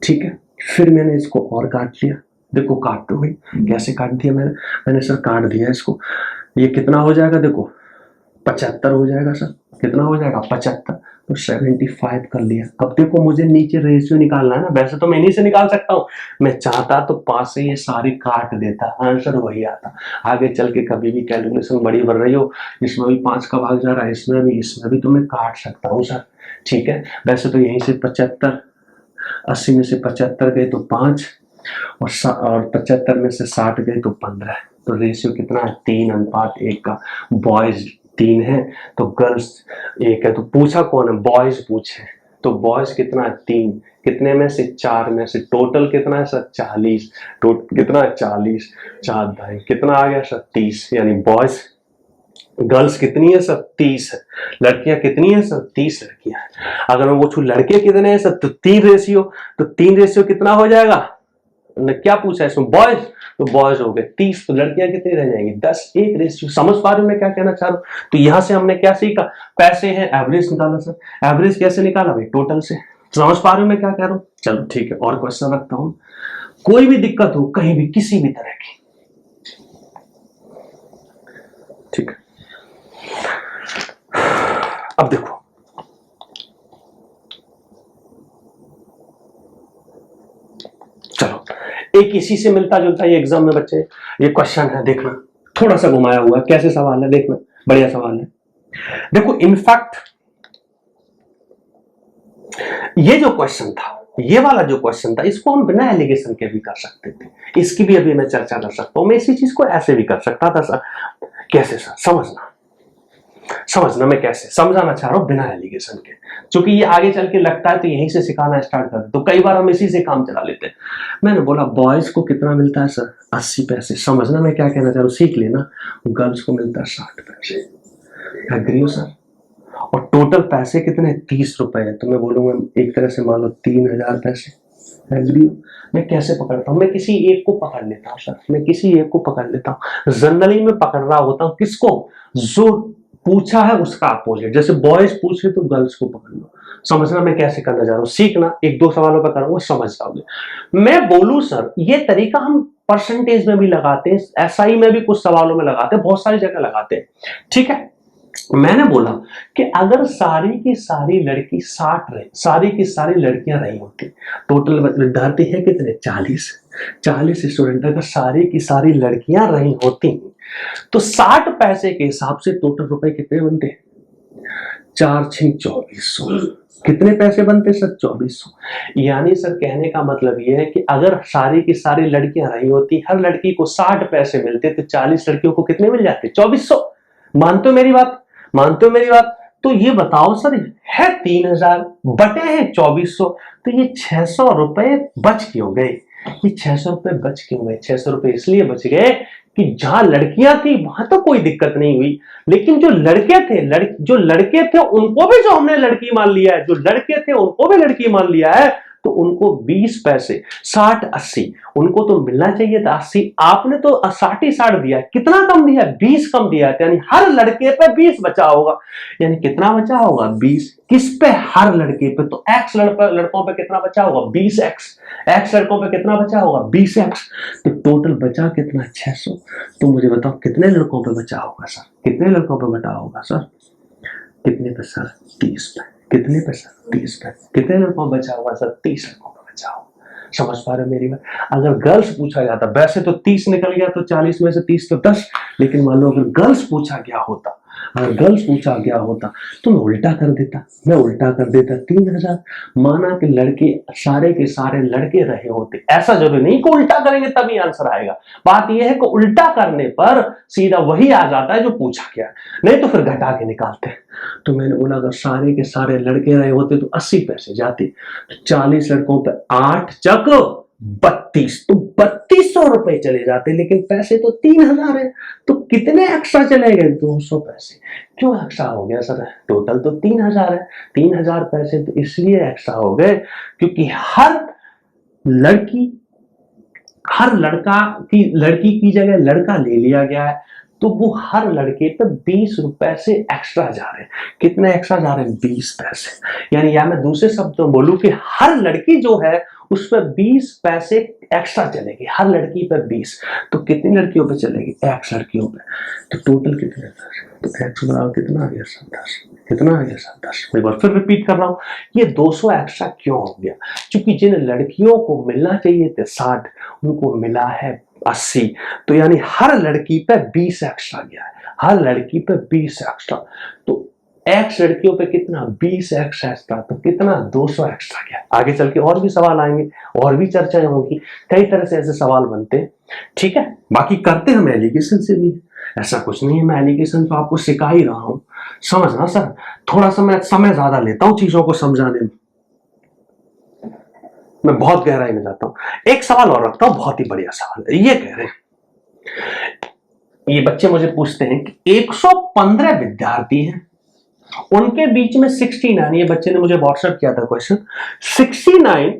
[SPEAKER 1] ठीक है। फिर मैंने इसको और काट लिया, देखो काट तो गई, कैसे काट दिया मैंने सर काट दिया इसको, ये कितना हो जाएगा देखो 75 हो जाएगा सर। कितना हो जाएगा? 75। तो 75 कर लिया। अब देखो मुझे नीचे रेशियो निकालना है ना, वैसे तो मैं इन्हीं से निकाल सकता हूँ, मैं चाहता तो 5 से ये सारी काट देता, आंसर वही आता। आगे चल के कभी भी कैलकुलेशन बड़ी बढ़ रही हो, इसमें भी 5 का भाग जा रहा है, इसमें भी तो मैं काट सकता हूँ सर। ठीक है, वैसे तो यहीं से 75, 80 में से 75 गए तो 5, और 75 में से 60 गए तो 15। तो रेशियो कितना है? 3:1 का। बॉयज 3 है तो गर्ल्स 1 है। तो पूछा कौन है? बॉयज पूछे। तो बॉयज कितना है? 3। कितने में से? 4 में से। टोटल कितना है सर? 40। टोटल कितना है? 40। 4 भाई कितना आ गया सर? 30। यानी बॉयज, गर्ल्स कितनी है सर? 30 है। लड़कियां कितनी है सर? 30 लड़कियां हैं। अगर मैं पूछूं लड़के कितने हैं सर, तो 3 रेशियो। तो 3 रेशियो कितना हो जाएगा? क्या पूछा है इसमें? बॉयज। तो बॉयज हो गए 30, तो लड़कियां कितनी रह जाएंगी? 10। 1 रेशियो। समझ पा रहे हो मैं क्या कहना चाह रहा हूं? तो यहां से हमने क्या सीखा? पैसे हैं, एवरेज निकाला सर। एवरेज कैसे निकाला भाई? टोटल से। समझ पा रहे हो मैं क्या कह रहा हूं? चलो ठीक है, और क्वेश्चन रखता हूं। कोई भी दिक्कत हो कहीं भी, किसी भी तरह की, ठीक है। अब देखो, चलो एक इसी से मिलता जुलता ये एग्जाम में बच्चे ये क्वेश्चन है, देखना थोड़ा सा घुमाया हुआ है, कैसे सवाल है देखना, बढ़िया सवाल है। देखो इनफैक्ट ये जो क्वेश्चन था, ये वाला जो क्वेश्चन था, इसको हम बिना एलिगेशन के भी कर सकते थे, इसकी भी अभी मैं चर्चा कर सकता हूं। मैं इसी चीज को ऐसे भी कर सकता था सर। कैसे सर? समझना मैं कैसे समझाना चाह रहा हूं बिना एलिगेशन के, क्योंकि ये आगे चल के लगता है तो यहीं से सिखाना स्टार्ट कर दे, तो कई बार हम इसी से काम चला लेते हैं। मैंने बोला बॉयज को कितना मिलता है सर? 80 पैसे। समझना मैं क्या कहना चाह रहा हूं, सीख लेना। गर्ल्स को मिलता है 60 पैसे। एग्री हो सर? और टोटल पैसे कितने? 30 रुपए है। तो मैं बोलूंगा एक तरह से मान लो 3000 पैसे। एग्री हो? मैं कैसे पकड़ता हूं? मैं किसी एक को पकड़ लेता हूं सर, मैं किसी एक को पकड़ लेता हूं। जनरली मैं पकड़ रहा होता हूं किसको? जो पूछा है उसका अपोजिट। जैसे बॉयज पूछ रहे तो गर्ल्स को पकड़ लो। समझना मैं कैसे करना चाह रहा हूं, सीखना। 1-2 सवालों पर करूंगा, समझ जाओगे। मैं बोलूं सर, ये तरीका हम परसेंटेज में भी लगाते हैं, एसआई में भी कुछ सवालों में लगाते हैं, बहुत सारी जगह लगाते हैं। ठीक है, मैंने बोला कि अगर सारी की सारी लड़की 60 रही, सारी की सारी लड़कियां रही होती, टोटल विद्यार्थी है कितने? 40 स्टूडेंट, अगर सारी की सारी लड़कियां रही होती तो 60 पैसे के हिसाब से टोटल रुपए कितने बनते? 4×6 = 2400। कितने पैसे बनते सर? 2400। यानी सर कहने का मतलब यह है कि अगर सारी की सारी लड़कियां रही होती, हर लड़की को 60 पैसे मिलते, तो 40 लड़कियों को कितने मिल जाते? 2400। मानते हो मेरी बात? मानते हो मेरी बात? तो ये बताओ सर, है 3000 बटे हैं 2400, तो ये 600 रुपए बच क्यों गए? ये 600 रुपए बच क्यों गए? 600 रुपए इसलिए बच गए कि जहां लड़कियां थी वहां तो कोई दिक्कत नहीं हुई, लेकिन जो लड़के थे, जो लड़के थे उनको भी जो हमने लड़की मान लिया है, जो लड़के थे उनको भी लड़की मान लिया है, तो उनको 20 पैसे, 60-80 उनको तो मिलना चाहिए था। 80 आपने तो 60 ही 60 दिया, कितना कम दिया? 20 कम दिया, यानी हर लड़के पे 20 बचा होगा। यानी कितना बचा होगा? 20। किस पे? हर लड़के पे। तो x लड़कों पे कितना बचा होगा? 20x। x लड़कों पे कितना बचा होगा? 20x। तो टोटल बचा कितना? 600। तो मुझे बताओ कितने लड़कों पे बचा होगा सर? कितने लड़कों पे बचा होगा सर? कितने पे सर? 30 पे। कितने पे सर? 30 पे। कितने लड़कों पे बचा होगा सर? 30 लड़कों पे बचा होगा। समझ पा रहे हो मेरी बात? अगर गर्ल्स पूछा जाता, वैसे तो 30 निकल गया तो 40 में से 30 तो 10, लेकिन मान लो अगर गर्ल्स पूछा गया होता, अगर गर्ल्स पूछा गया होता तो मैं उल्टा कर देता, 3000। माना कि लड़के सारे के सारे लड़के रहे होते, ऐसा जरूरी नहीं कि उल्टा करेंगे तभी आंसर आएगा। बात यह है कि उल्टा करने पर सीधा वही आ जाता है जो पूछा गया, नहीं तो फिर घटा के निकालते। तो मैंने बोला अगर सारे के सारे लड़के रहे होते तो 80 पैसे जाते, 40 लड़कों पे 8×32, तो 3200 रुपए चले जाते, लेकिन पैसे तो 3000 है, तो कितने एक्स्ट्रा चले गए? 200 पैसे। क्यों एक्स्ट्रा हो गया सर? टोटल तो 3000 है, 3000 पैसे तो इसलिए एक्स्ट्रा हो गए क्योंकि हर लड़की की जगह लड़का ले लिया गया है, तो वो हर लड़के पे 20 रुपए से एक्स्ट्रा जा रहे हैं। कितने एक्स्ट्रा जा रहे हैं? 20 पैसे। यानी या मैं दूसरे शब्दों में बोलूं कि हर लड़की जो है उसमें 20 पैसे एक्स्ट्रा चलेगी, हर लड़की पर 20, तो कितनी लड़कियों पे चलेगी? X लड़कियों पे। तो टोटल कितने? तो X बराबर कितना आ गया सर? 10। कितना आ गया सर? 10। एक बार फिर रिपीट कर रहा हूं, ये 200 एक्स्ट्रा क्यों हो गया? क्योंकि जिन लड़कियों को मिलना चाहिए थे 60, उनको मिला है 80, तो यानी हर लड़की पे 20 एक्स्ट्रा गया है, हर लड़की पे 20 एक्स्ट्रा। तो X लड़कियों पे कितना? 20 एक्स्ट्रा, तो कितना? 200 एक्स्ट्रा गया। आगे चल के और भी सवाल आएंगे, और भी चर्चाएं होंगी, कई तरह से ऐसे सवाल बनते हैं, ठीक है। बाकी करते हम एलिगेशन से भी, ऐसा कुछ नहीं है, मैं एलिगेशन तो आपको सिखा ही रहा हूं, समझना सर। थोड़ा सा मैं समय ज्यादा लेता हूं चीजों को समझाने में, मैं बहुत गहराई में जाता हूं। एक सवाल और रखता हूं, बहुत ही बढ़िया सवाल है। ये कह रहे हैं, ये बच्चे मुझे पूछते हैं कि 115 विद्यार्थी हैं, उनके बीच में 69, ये बच्चे ने मुझे व्हाट्सएप किया था क्वेश्चन, 69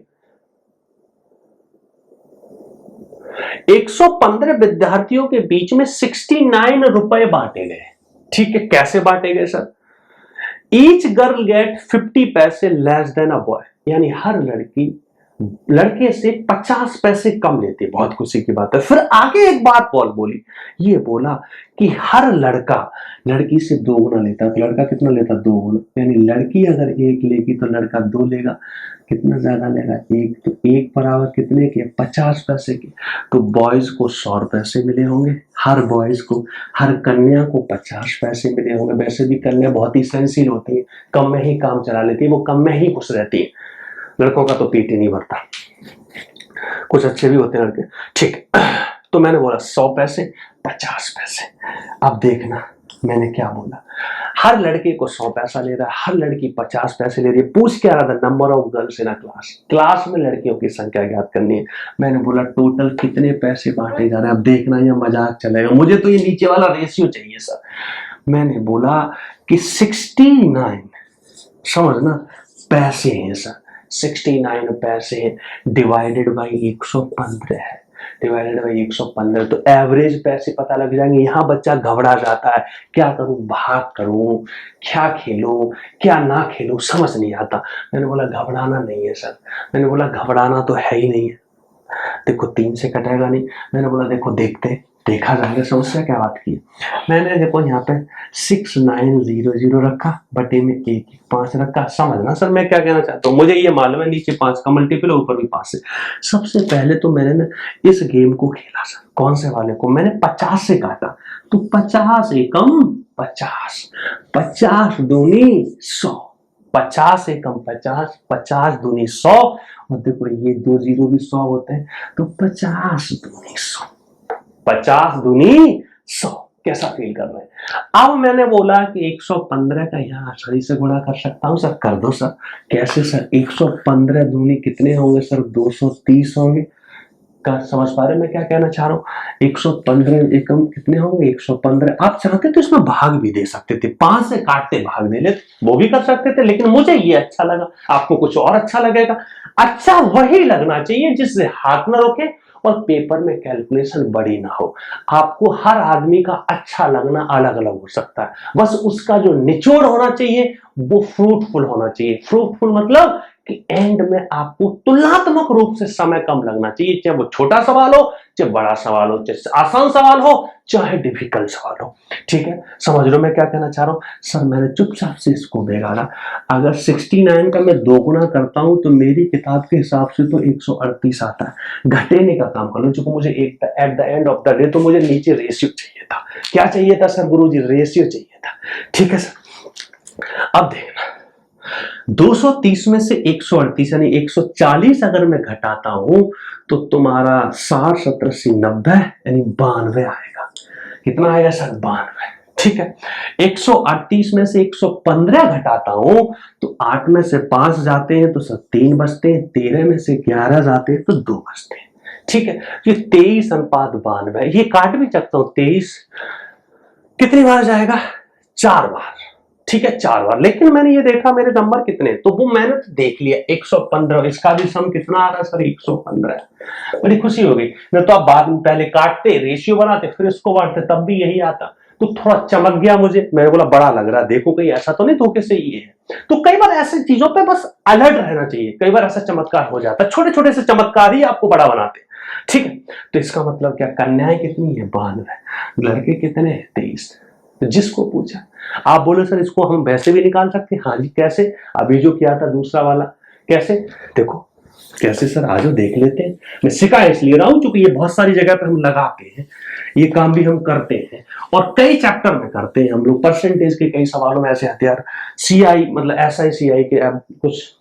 [SPEAKER 1] 115 विद्यार्थियों के बीच में 69 रुपए बांटे गए। ठीक है, कैसे बांटे गए सर? ईच गर्ल गेट 50 पैसे लेस देन अ बॉय, यानी हर लड़की लड़के से 50 पैसे कम लेती है। बहुत खुशी की बात है। फिर आगे एक बात बोली, ये बोला कि हर लड़का लड़की से 2 गुना लेता, तो लड़का कितना लेता? 2 गुना, यानी लड़की अगर 1 लेगी तो लड़का 2 लेगा। कितना ज्यादा लेगा? 1, तो 1 बराबर कितने के? 50 पैसे के। तो बॉयज को 100 पैसे मिले होंगे, हर बॉयज को, हर कन्या को 50 पैसे मिले होंगे। वैसे भी कन्या बहुत ही सहनशील होती है, कम में ही काम चला लेती है, वो कम में ही खुश रहती है। लड़कों का तो पेट ही नहीं भरता, कुछ अच्छे भी होते हैं लड़के, ठीक। तो मैंने बोला 100 पैसे, 50 पैसे। अब देखना मैंने क्या बोला, हर लड़के को 100 पैसा ले रहा है, हर लड़की 50 पैसे ले रही है। पूछ क्या रहा था? Number of girls in a class, class में लड़कियों की संख्या ज्ञात करनी है। मैंने बोला टोटल कितने पैसे बांटे जा रहे हैं। अब देखना ये मजाक चलेगा, मुझे तो ये नीचे वाला रेशियो चाहिए सर। मैंने बोला कि 69, समझना, पैसे हैं सर, 69 पैसे डिवाइडेड बाई 115 है, डिवाइडेड बाई 115, तो एवरेज पैसे पता लग जाएंगे। यहां बच्चा घबरा जाता है, क्या करूं, भाग करूं, क्या खेलूं, क्या ना खेलूं, समझ नहीं आता। मैंने बोला घबराना नहीं है सर, मैंने बोला घबराना तो है ही नहीं है। देखो 3 से कटेगा नहीं। मैंने बोला देखो देखा जाएगा। समस्या क्या बात की? मैंने देखो यहाँ पे 6900 रखा, बटे में 1 रखा। समझना सर मैं क्या कहना चाहता हूँ, मुझे ये मालूम है नीचे 5 का मल्टीपल, ऊपर भी 5 है। सबसे पहले तो मैंने ना इस गेम को खेला सर, कौन से वाले को? मैंने 50 से काटा, तो 50 एकम 50, 50 दूनी 100, 50 एकम 50, 50 दूनी 100, और देखो ये 2 जीरो भी 100 होते हैं, तो 50 दूनी 100, 50 दूनी 100। कैसा फील कर रहे हैं? अब मैंने बोला कि 115 का यहाँ आसानी से गुणा कर सकता हूं सर। कर दो सर। कैसे सर? 115 दूनी कितने होंगे सर? 230 होंगे। का समझ पा रहे हैं मैं क्या कहना चाह रहा हूँ? 115 एकम कितने होंगे? 115। आप चाहते तो इसमें भाग भी दे सकते थे, 5 से काटते भाग दे लेते, वो भी कर सकते थे, लेकिन मुझे ये अच्छा लगा। आपको कुछ और अच्छा लगेगा। अच्छा वही लगना चाहिए जिससे हाथ ना रोके और पेपर में कैलकुलेशन बड़ी ना हो। आपको हर आदमी का अच्छा लगना अलग अलग हो सकता है, बस उसका जो निचोड़ होना चाहिए वो फ्रूटफुल होना चाहिए। फ्रूटफुल मतलब कि एंड में आपको तुलनात्मक रूप से समय कम लगना चाहिए, चाहे वो छोटा सवाल हो, चाहे बड़ा सवाल हो, चाहे आसान सवाल हो, चाहे डिफिकल्ट सवाल हो। ठीक है, समझ लो मैं क्या कहना चाह रहा हूं? सर मैंने चुपचाप से इसको बिगाड़ा। अगर 69 का मैं 2 गुना करता हूं तो मेरी किताब के हिसाब से तो 138 आता है। घटेने का काम कर लो, चूंकि मुझे at the end of the day तो मुझे नीचे रेशियो चाहिए था। क्या चाहिए था सर? गुरुजी रेशियो चाहिए था। ठीक है सर। अब देखना 230 में से 138 यानी 140 अगर मैं घटाता हूं तो तुम्हारा 60 70 80 90 यानी 92 आएगा। कितना आएगा सर? 92। ठीक है। 138 में से 115 घटाता हूं तो 8 में से 5 जाते हैं तो सर 3 बचते हैं, 13 में से 11 जाते हैं तो 2 बचते हैं। ठीक है, ये 23:92। ये काट भी सकता हूं। 23 कितनी बार जाएगा? 4 बार। ठीक है, 4 बार। लेकिन मैंने ये देखा मेरे नंबर कितने, तो वो मैंने तो देख लिया 115। इसका भी सम कितना आ रहा है सर? 115। बड़ी खुशी हो गई। नहीं तो आप बाद में पहले काटते, रेशियो बनाते, फिर इसको बांटते, तब भी यही आता। तो थोड़ा चमक गया मुझे, मैंने बोला बड़ा लग रहा है, देखो कहीं ऐसा तो नहीं धोखे से ये है। तो कई बार ऐसी चीजों पे बस अलर्ट रहना चाहिए, कई बार ऐसा चमत्कार हो जाता है, छोटे छोटे से चमत्कार ही आपको बड़ा बनाते हैं। ठीक है, तो इसका मतलब क्या, कन्याएं कितनी है 92, लड़के कितने हैं 23। तो जिसको पूछा, आप बोले सर इसको हम वैसे भी निकाल सकते हैं, हाँ जी कैसे, अभी जो किया था दूसरा वाला कैसे, देखो कैसे सर, आज देख लेते हैं। मैं सिखा इसलिए रहा हूं क्योंकि ये बहुत सारी जगह पे हम लगाते हैं, ये काम भी हम करते हैं और कई चैप्टर में करते हैं हम लोग। परसेंटेज के कई सवालों में ऐसे आते हैं यार, सीआई मतलब एसआई सीआई के अब कुछ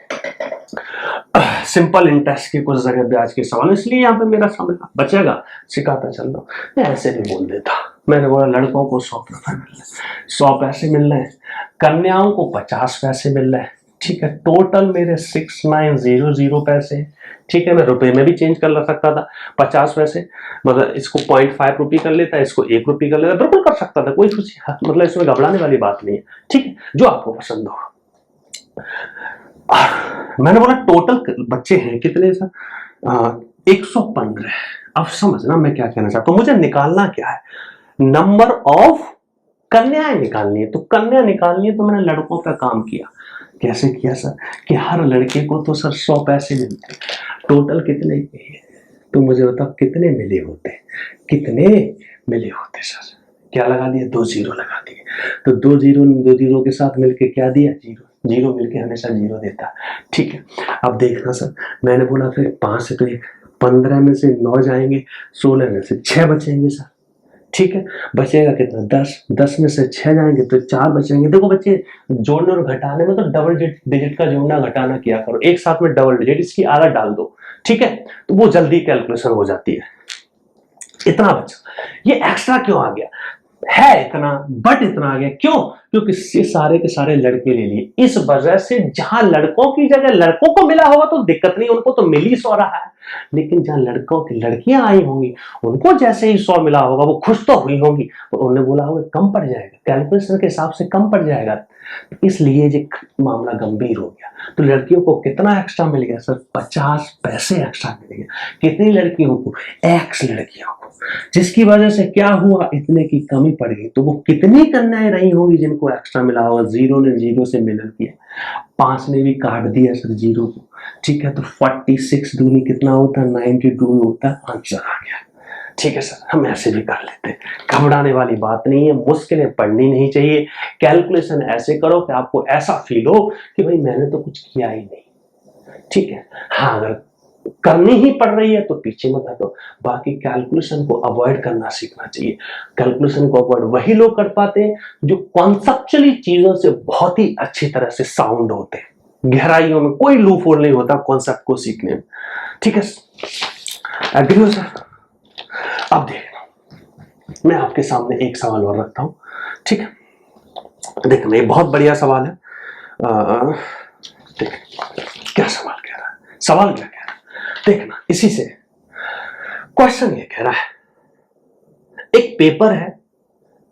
[SPEAKER 1] सिंपल इंटरेस्ट के कुछ जगह ब्याज के सवाल, इसलिए यहाँ पे मेरा समय बचेगा, सिखाता चल रहा हूँ। ऐसे भी बोल देता, मैंने बोला लड़कों को 100 रुपए मिल रहे, 100 पैसे मिल रहे हैं, कन्याओं को 50 पैसे मिल रहे हैं। ठीक है, टोटल मेरे 6900 पैसे। ठीक है, मैं रुपए में भी चेंज कर सकता था, 50 पैसे मतलब इसको 0.5 रुपये कर लेता, इसको 1 रुपये कर लेता, बिल्कुल कर सकता था, कोई खुशी मतलब इसमें घबराने वाली बात नहीं है। ठीक है, जो आपको पसंद हो। मैंने बोला टोटल बच्चे हैं कितने सर, 115। अब समझना मैं क्या कहना चाहता हूं, मुझे निकालना क्या है, नंबर ऑफ कन्याएं निकालनी है। तो कन्या निकालनी है तो मैंने लड़कों का काम किया। कैसे किया सर, कि हर लड़के को तो सर 100 पैसे मिलते, टोटल कितने, तो मुझे बताओ कितने मिले होते, कितने मिले होते सर, क्या लगा दिया, 2 जीरो लगा दिए। तो 2 जीरो के साथ मिलके क्या दिया, जीरो, जीरो मिलके हमेशा जीरो देता। ठीक है, अब देखना सर, मैंने बोला फिर 5 से तो 15 में से 9 जाएंगे, 16 में से 6 बचेंगे सर। ठीक है, बचेगा कितना, 10, 10 में से 6 जाएंगे तो 4 बचेंगे। देखो बच्चे, जोड़ने और घटाने में तो डबल डिजिट का जोड़ना घटाना किया करो, एक साथ में डबल डिजिट इसकी आदत डाल दो। ठीक है, तो वो जल्दी कैलकुलेशन हो जाती है। इतना बचा, ये एक्स्ट्रा क्यों आ गया है, इतना बट इतना आ गया क्यों, क्योंकि ये सारे के सारे लड़के ले लिए, इस वजह से जहां लड़कों की जगह लड़कों को मिला होगा तो दिक्कत नहीं, उनको तो मिल ही 100 रहा है, लेकिन जहां लड़कों की लड़कियां आई होंगी उनको जैसे ही 100 मिला होगा वो खुश तो हुई होंगी, और उन्होंने बोला होगा कम पड़ जाएगा, कैलकुलेशन के हिसाब से कम पड़ जाएगा, इसलिए ये मामला गंभीर हो गया। तो लड़कियों को कितना एक्स्ट्रा मिल गया सर, 50 पैसे एक्स्ट्रा मिल गया। कितनी लड़कियों को, X लड़कियों को, जिसकी वजह से क्या हुआ, इतने की कमी पड़ गई। तो वो कितनी कन्याएं रही होंगी जिनको एक्स्ट्रा मिला होगा, जीरो ने जीरो से मिलन किया, 5 ने भी काट दिया सर जीरो को। ठीक है, तो 46 दूनी कितना होता है, 92 होता है, आंसर आ गया। ठीक है सर, हम ऐसे भी कर लेते हैं, घबराने वाली बात नहीं है, मुश्किलें पढ़नी नहीं चाहिए, कैलकुलेशन ऐसे करो कि आपको ऐसा फील हो कि भाई मैंने तो कुछ किया ही नहीं। ठीक है, हाँ अगर करनी ही पड़ रही है तो पीछे मत हटो, बाकी कैलकुलेशन को अवॉइड करना सीखना चाहिए। कैलकुलेशन को अवॉइड वही लोग कर पाते हैं जो कॉन्सेप्चुअली चीजों से बहुत ही अच्छी तरह से साउंड होते हैं, गहराइयों में कोई लूप होल नहीं होता कॉन्सेप्ट को सीखने में। ठीक है, एग्री हो सर। अब देखना, मैं आपके सामने एक सवाल और रखता हूं। ठीक है, देखना ये बहुत बढ़िया सवाल है। देख क्या सवाल कह रहा है, सवाल क्या कह रहा है, देखना इसी से क्वेश्चन ये कह रहा है, एक पेपर है,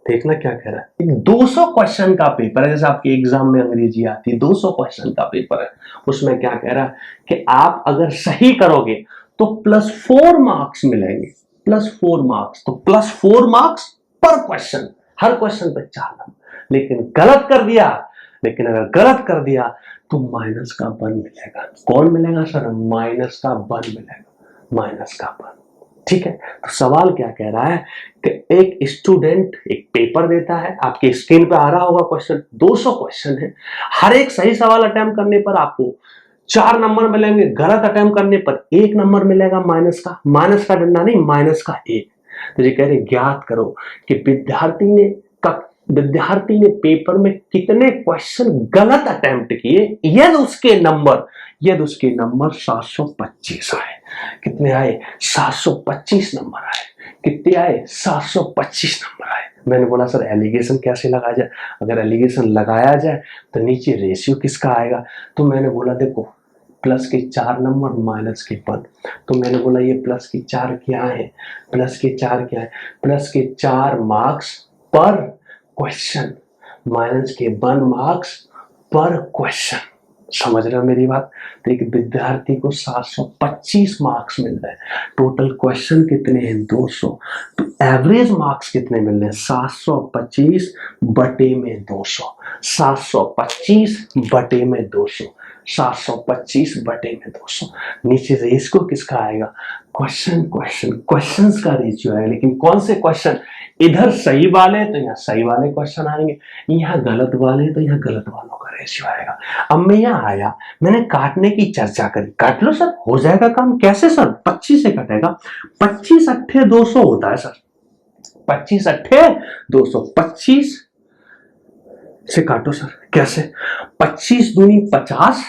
[SPEAKER 1] देखना क्या कह रहा है, एक 200 क्वेश्चन का पेपर है, जैसे आपके एग्जाम में अंग्रेजी आती है, 200 क्वेश्चन का पेपर है। उसमें क्या कह रहा है कि आप अगर सही करोगे तो +4 मार्क्स मिलेंगे, +4 मार्क्स, तो +4 मार्क्स पर क्वेश्चन, हर क्वेश्चन पे 4 नंबर। लेकिन गलत कर दिया, लेकिन अगर गलत कर दिया तो माइनस का 1 मिलेगा। कौन मिलेगा सर, माइनस का 1 मिलेगा, माइनस का 1। ठीक है, तो सवाल क्या कह रहा है कि एक स्टूडेंट एक पेपर देता है, आपके स्क्रीन पे आ रहा होगा क्वेश्चन, 200 क्वेश्चन है, हर एक सही सवाल अटेम्प्ट करने पर आपको 4 नंबर मिलेंगे, गलत अटेम्प्ट करने पर 1 नंबर मिलेगा, माइनस का डंडा नहीं, माइनस का 1। तो ये कह रहे ज्ञात करो कि विद्यार्थी ने पेपर में कितने क्वेश्चन गलत अटेम्प्ट किए, यदि उसके नंबर 725 आए। कितने आए, 725 नंबर आए। कितने आए, 725 नंबर आए। मैंने बोला सर एलिगेशन कैसे लगाया जाए, अगर एलिगेशन लगाया जाए तो नीचे रेशियो किसका आएगा, तो मैंने बोला देखो प्लस के 4 नंबर माइनस के 1, तो मैंने बोला ये प्लस के 4 क्या है, प्लस के 4 क्या है, प्लस के 4 मार्क्स पर क्वेश्चन, माइनस के 1 मार्क्स पर क्वेश्चन। समझ रहे हो मेरी बात? तो एक विद्यार्थी को 725 मार्क्स मिल रहे हैं। टोटल क्वेश्चन कितने हैं? 200। तो एवरेज मार्क्स कितने मिल रहे हैं? 725 बटे में 200। 725 बटे में 200। 725 बटे में 200। नीचे रेशियो किसका आएगा? क्वेश्चंस का रेशियो है। लेकिन कौन से क्वेश्चन? इधर सही वाले तो यहाँ सही वाले क्वेश्चन आएंगे, यहाँ गलत वाले तो यहाँ गलत वालों का रेशियो आएगा। अब मैं यहाँ आया, मैंने काटने की चर्चा करी। काट लो सर, हो जाएगा काम। कैसे सर? 25 से कटेगा। 25 अट्ठे 200 होता है सर। 25 अट्ठे 200। 25 से काटो सर। कैसे? 25 दूनी 50,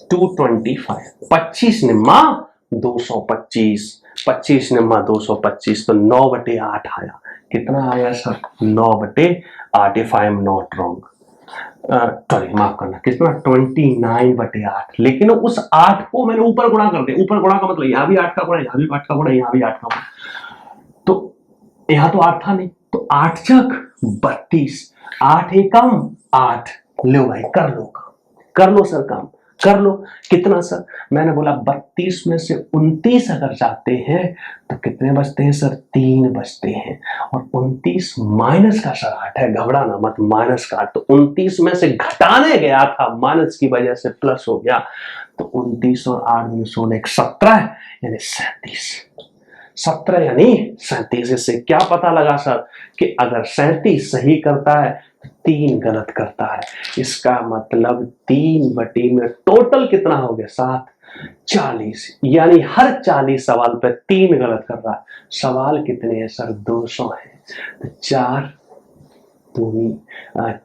[SPEAKER 1] 225। 25 निम्मा 225। 25 निम्मा 225 तो 9 बटे 8 आया। कितना आया सर? 9 बटे 8। If I am not wrong, sorry माफ करना, कितना? 29 बटे 8। लेकिन उस 8 को मैंने ऊपर गुणा कर दिया। ऊपर गुणा का मतलब यहां भी 8 का गुणा, यहां भी 8 का गुणा, यहां भी 8 का गुणा। तो यहां तो 8 था नहीं, तो 8 चक 32। 8 एकम 8। लो भाई कर लो काम, कर लो सर काम, कर लो। कितना सर? मैंने बोला 32 में से 29 अगर जाते हैं तो कितने बचते हैं सर? 3 बचते हैं। और 29 माइनस का सर 8 है, घबराना मत, माइनस का 8। तो 29 में से घटाने गया था, माइनस की वजह से प्लस हो गया। तो 29 और 8 में 16 17 यानी 37। 17 यानी 37। इससे क्या पता लगा सर कि अगर 37 सही करता है तो 3 गलत करता है। इसका मतलब 3 बटे में टोटल कितना हो गया? 7, 40। यानी हर 40 सवाल पे 3 गलत कर रहा है। सवाल कितने हैं सर? 200 है। तो 4 दूनी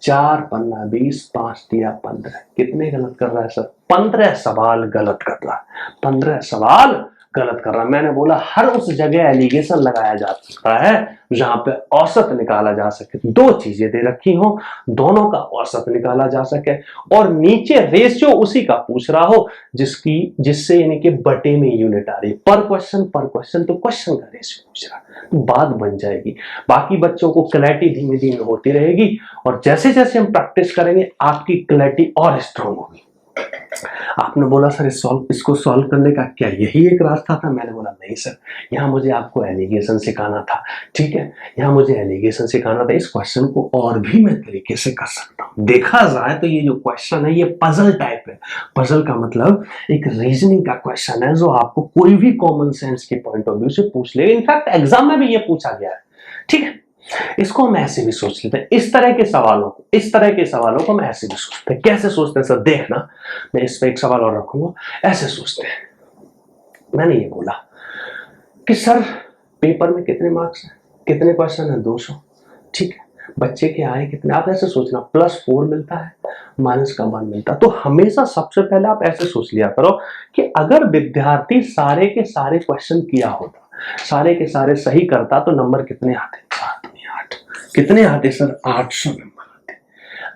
[SPEAKER 1] 4 पन्ना 20, 5 दिया 15। कितने गलत कर रहा है सर? 15 सवाल गलत कर रहा है। 15 सवाल गलत कर रहा है। मैंने बोला हर उस जगह एलिगेशन लगाया जा सकता है जहां पे औसत निकाला जा सके। 2 चीजें दे रखी हो, दोनों का औसत निकाला जा सके, और नीचे रेशियो उसी का पूछ रहा हो जिससे यानी कि बटे में यूनिट आ रही है। पर क्वेश्चन तो क्वेश्चन का रेशियो पूछ रहा है, तो बात बन जाएगी। बाकी बच्चों को क्लैरिटी धीमे धीमे होती रहेगी, और जैसे जैसे हम प्रैक्टिस करेंगे आपकी क्लैरिटी और स्ट्रांग होगी। आपने बोला सर इसको सॉल्व करने का क्या यही एक रास्ता था? मैंने बोला नहीं सर, यहाँ मुझे आपको एलिगेशन सिखाना था। ठीक है, यहाँ मुझे एलिगेशन सिखाना था। इस क्वेश्चन को और भी मैं तरीके से कर सकता हूँ। देखा जाए तो ये जो क्वेश्चन है ये पजल टाइप है। पजल का मतलब एक रीजनिंग का क्वेश्चन है जो आपको कोई भी कॉमन सेंस के पॉइंट ऑफ व्यू से पूछ ले। इनफैक्ट एग्जाम में भी ये पूछा गया है। ठीक है, इसको हम ऐसे भी सोच लेते हैं। इस तरह के सवालों को हम ऐसे भी सोचते हैं। कैसे सोचते हैं सर? देखना, मैं इस पे एक सवाल और रखूंगा। ऐसे सोचते हैं, मैंने ये बोला कि सर पेपर में कितने मार्क्स हैं, कितने क्वेश्चन है? 200। ठीक है, बच्चे के आए कितने? आप ऐसे सोचना, +4 मिलता है, माइनस का 1 मिलता है। तो हमेशा सबसे पहले आप ऐसे सोच लिया करो कि अगर विद्यार्थी सारे के सारे क्वेश्चन किया होता, सारे के सारे सही करता, तो नंबर कितने आते? 8। कितने आते सर? 800 नंबर आते।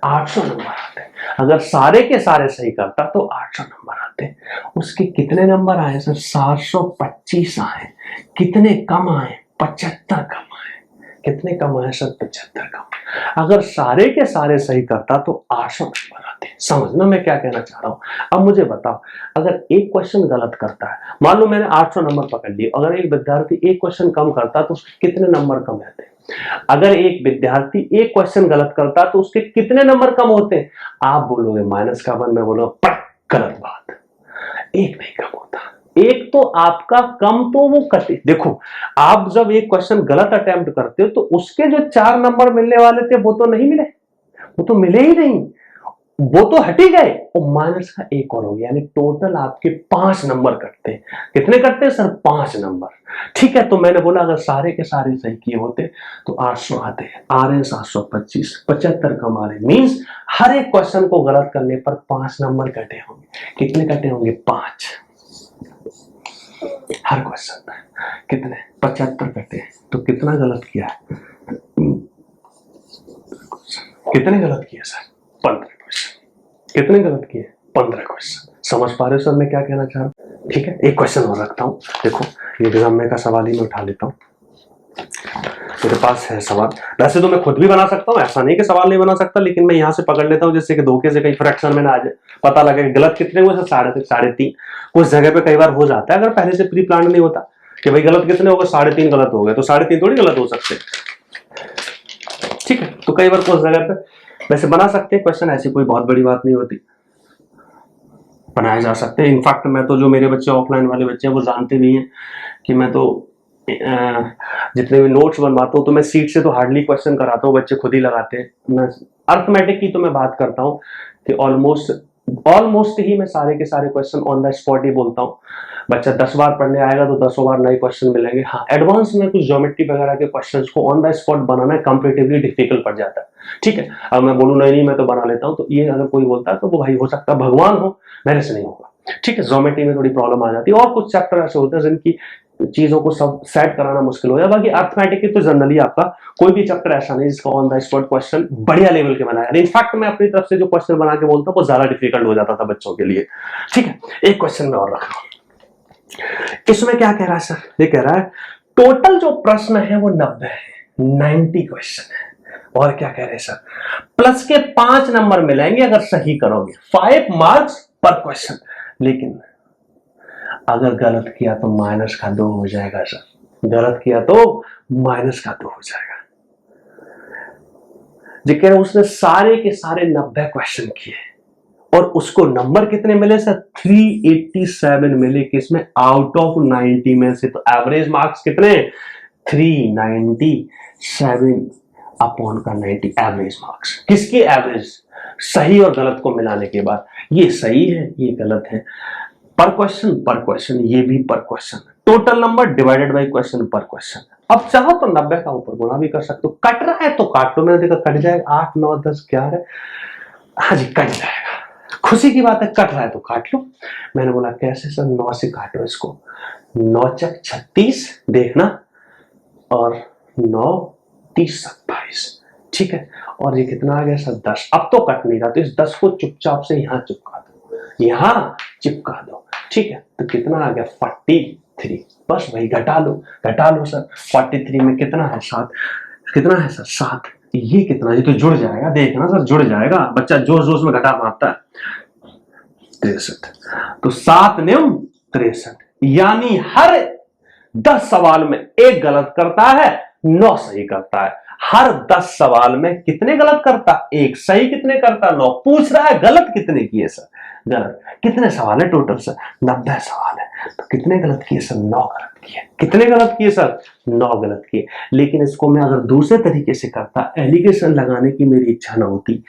[SPEAKER 1] 800 नंबर आते। अगर सारे के सारे सही करता तो 800 नंबर आते। उसके कितने नंबर आए सर? 725 आए। कितने कम आए? 75 कम आए। कितने कम आए सर? 75 कम। अगर सारे के सारे सही करता तो 800 नंबर आते। समझना मैं क्या कहना चाह रहा हूं? अब मुझे बताओ, अगर एक क्वेश्चन गलत करता है, मान लो मैंने 800 नंबर पकड़ लिए, अगर एक विद्यार्थी एक क्वेश्चन कम करता तो उसके कितने नंबर कम रहते? अगर एक विद्यार्थी एक क्वेश्चन गलत करता तो उसके कितने नंबर कम होते? आप बोलोगे माइनस का 1, मैं बोलूंगा गलत बात, एक नहीं कम होता। एक तो आपका कम तो वो कटे। देखो, आप जब एक क्वेश्चन गलत अटेम्प्ट करते हो तो उसके जो 4 नंबर मिलने वाले थे वो तो नहीं मिले, वो तो मिले ही नहीं, वो तो हट ही गए, और माइनस का 1 और हो गया, यानी टोटल आपके 5 नंबर कटते। कितने कटते हैं सर? 5 नंबर। ठीक है, तो मैंने बोला अगर सारे के सारे सही किए होते तो 800 आते। आ रहे हैं 725, 75 कम आ रहे, मींस हर एक क्वेश्चन को गलत करने पर 5 नंबर कटे होंगे। कितने कटे होंगे? 5। हर क्वेश्चन पर कितने? 75 कटे। तो कितना गलत किया है? कितने गलत किए सर? 15 क्वेश्चन। कितने गलत किए? 15 क्वेश्चन। समझ पा रहे हो सर मैं क्या कहना चाह रहा हूं? ठीक है, एक क्वेश्चन और रखता हूं। देखो, ये एग्जाम में का सवाल ही मैं उठा लेता हूं। मेरे पास है सवाल। वैसे तो मैं खुद भी बना सकता हूँ, ऐसा नहीं कि सवाल नहीं बना सकता, लेकिन मैं यहाँ से पकड़ लेता हूँ जैसे कि धोखे से कहीं फ्रैक्शन में ना आ जाए, पता लगे कि गलत कितने हुए, 3.5 कुछ जगह पे कई बार हो जाता है अगर पहले से प्री प्लान नहीं होता कि भाई गलत कितने हो गए, 3.5 गलत हो गए, तो 3.5 थोड़ी गलत हो सकते। ठीक है, तो कई बार कुछ जगह पे वैसे बना सकते हैं क्वेश्चन, ऐसी कोई बहुत बड़ी बात नहीं होती, बनाए जा सकते हैं। इनफैक्ट मैं तो, जो मेरे बच्चे ऑफलाइन वाले बच्चे हैं वो जानते भी हैं कि मैं तो जितने भी नोट्स बनवाता हूँ तो मैं सीट से तो हार्डली क्वेश्चन कराता हूँ, बच्चे खुद ही लगाते हैं। मैं अर्थमेटिक की तो मैं बात करता हूँ कि ऑलमोस्ट ही मैं सारे के सारे क्वेश्चन ऑन द स्पॉट ही बोलता हूँ। बच्चा 10 बार पढ़ने आएगा तो 10 बार नए क्वेश्चन मिलेंगे। हाँ, एडवांस में कुछ ज्योमेट्री वगैरह के क्वेश्चंस को on the spot banana comparatively difficult पड़ जाता है। ठीक है, अब मैं बोलूँ नहीं मैं तो बना लेता हूँ, तो ये अगर कोई बोलता है तो वो भाई हो सकता है भगवान हो, मेरे से नहीं होगा। ठीक है, ज्योमेट्री में थोड़ी प्रॉब्लम आ जाती है, और कुछ चैप्टर ऐसे होते हैं जिनकी चीजों को सब सेट कराना मुश्किल हो जाए। बाकी अर्थमेटिक की तो जनरली आपका कोई भी चैप्टर ऐसा नहीं जिसका ऑन द स्पॉट क्वेश्चन बढ़िया लेवल के बनाया। इनफैक्ट मैं अपनी तरफ से जो क्वेश्चन बना के बोलता हूँ वो ज्यादा डिफिकल्ट हो जाता था बच्चों के लिए। ठीक है, एक क्वेश्चन में और रख रहा हूं, इसमें क्या कह रहा है सर, ये कह रहा है टोटल जो प्रश्न है वो 90 है, 90 क्वेश्चन है, और क्या कह रहे हैं सर, प्लस के 5 नंबर मिलेंगे अगर सही करोगे, 5 मार्क्स पर क्वेश्चन, लेकिन अगर गलत किया तो माइनस का 2 हो जाएगा सर, गलत किया तो माइनस का 2 हो जाएगा। जी कह रहे उसने सारे के सारे 90 क्वेश्चन किए और उसको नंबर कितने मिले सर, 387 मिले, किसमें, आउट ऑफ 90 में से। तो एवरेज मार्क्स कितने, 397 अपॉन का 90 एवरेज मार्क्स। किसकी एवरेज, सही और गलत को मिलाने के बाद, ये सही है ये गलत है, पर क्वेश्चन, ये भी पर question, total number divided by question पर क्वेश्चन। अब चाहो तो 90 का ऊपर गुणा भी कर सकते हो, कट रहा है तो काट लो, मैंने देखा कट जाएगा, 8 9 10 11, हाँ जी कट जाएगा, खुशी की बात है, कट रहा है तो काट लो। मैंने बोला कैसे सर, 9 से काटो इसको, 9 चक 36 देखना, और 9 30 27, ठीक है, और ये कितना आ गया सर 10। अब तो कट नहीं रहा, तो इस 10 को चुपचाप से यहां चिपका दो, यहां चिपका दो, ठीक है, तो कितना आ गया 43, बस भाई घटा लो सर, 43 में कितना है 7, कितना है सर 7, ये कितना, ये तो जुड़ जाएगा, देखना सर जुड़ जाएगा, बच्चा जोश जोश में घटा मारता है, 63, तो 7 9 63, यानी हर 10 सवाल में एक गलत करता है, 9 सही करता है। हर 10 सवाल में कितने गलत करता, एक सही, कितने करता 9। पूछ रहा है गलत कितने किए सर, गलत कितने सवाल है टोटल सर, 90 सवाल है, तो कितने गलत किए सर, 9 गलत किए। कितने गलत किए सर, 9 गलत किए। लेकिन इसको मैं अगर दूसरे तरीके से करता, एलिगेशन लगाने की मेरी इच्छा ना होती,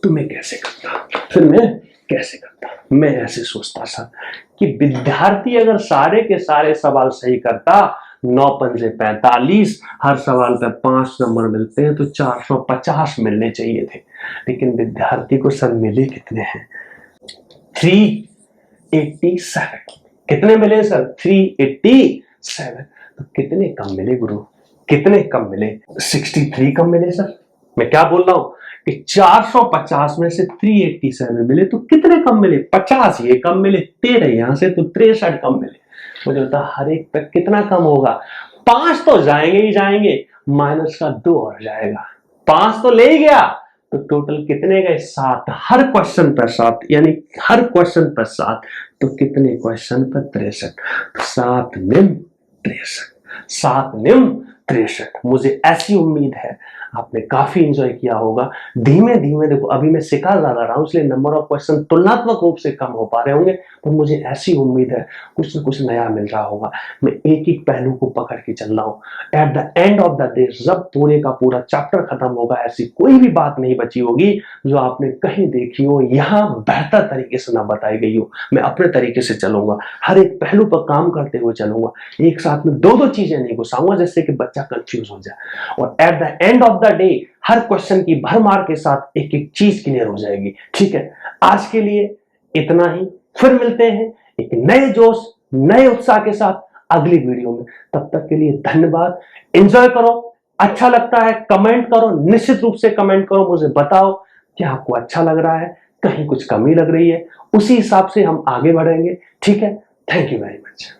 [SPEAKER 1] तो मैं कैसे करता, फिर मैं कैसे करता, मैं ऐसे सोचता सर कि विद्यार्थी अगर सारे के सारे सवाल सही करता, 9 पंजे 45, हर सवाल पे 5 नंबर मिलते हैं, तो 450 मिलने चाहिए थे, लेकिन विद्यार्थी को सर मिले कितने हैं, 387। कितने मिले सर, 387, तो कितने कम मिले गुरु, कितने कम मिले, 63 कम मिले सर। मैं क्या बोल रहा हूं कि 450 में से 387 मिले, तो कितने कम मिले, 50 ये कम मिले, 13 यहां से, तो 63 कम मिले। मुझे लगता है हर एक पे कितना कम होगा, 5 तो जाएंगे ही जाएंगे, माइनस का 2 और जाएगा, 5 तो ले ही गया, तो टोटल कितने गए, 7, हर क्वेश्चन पर 7, यानी हर क्वेश्चन पर 7, तो कितने क्वेश्चन पर 63, 7 निम 63, 7 निम 63। मुझे ऐसी उम्मीद है आपने काफी एंजॉय किया होगा। धीमे धीमे देखो, अभी मैं सिखा ज्यादा रहा हूं, इसलिए नंबर ऑफ क्वेश्चन तुलनात्मक रूप से कम हो पा रहे होंगे, पर मुझे ऐसी उम्मीद है कुछ न कुछ नया मिल रहा होगा। मैं एक एक पहलू को पकड़ के चल रहा हूं। At the end of the day, जब पूरे का पूरा चैप्टर खत्म होगा, ऐसी कोई भी बात नहीं बची होगी जो आपने कहीं देखी हो, यहां बेहतर तरीके से ना बताई गई हो। मैं अपने तरीके से चलूंगा, हर एक पहलू पर काम करते हुए चलूंगा, एक साथ में दो चीजें नहीं घुसाऊंगा जिससे कि बच्चा कंफ्यूज हो जाए। और at the end of the day her question की भरमार के साथ एक एक चीज क्लियर हो जाएगी। ठीक है, आज के लिए इतना ही, फिर मिलते हैं एक नए जोश नए उत्साह के साथ अगली वीडियो में। तब तक के लिए धन्यवाद, एंजॉय करो, अच्छा लगता है कमेंट करो, निश्चित रूप से कमेंट करो, मुझे बताओ कि आपको अच्छा लग रहा है, कहीं कुछ कमी लग रही है, उसी हिसाब से हम आगे बढ़ेंगे। ठीक है, थैंक यू वेरी मच।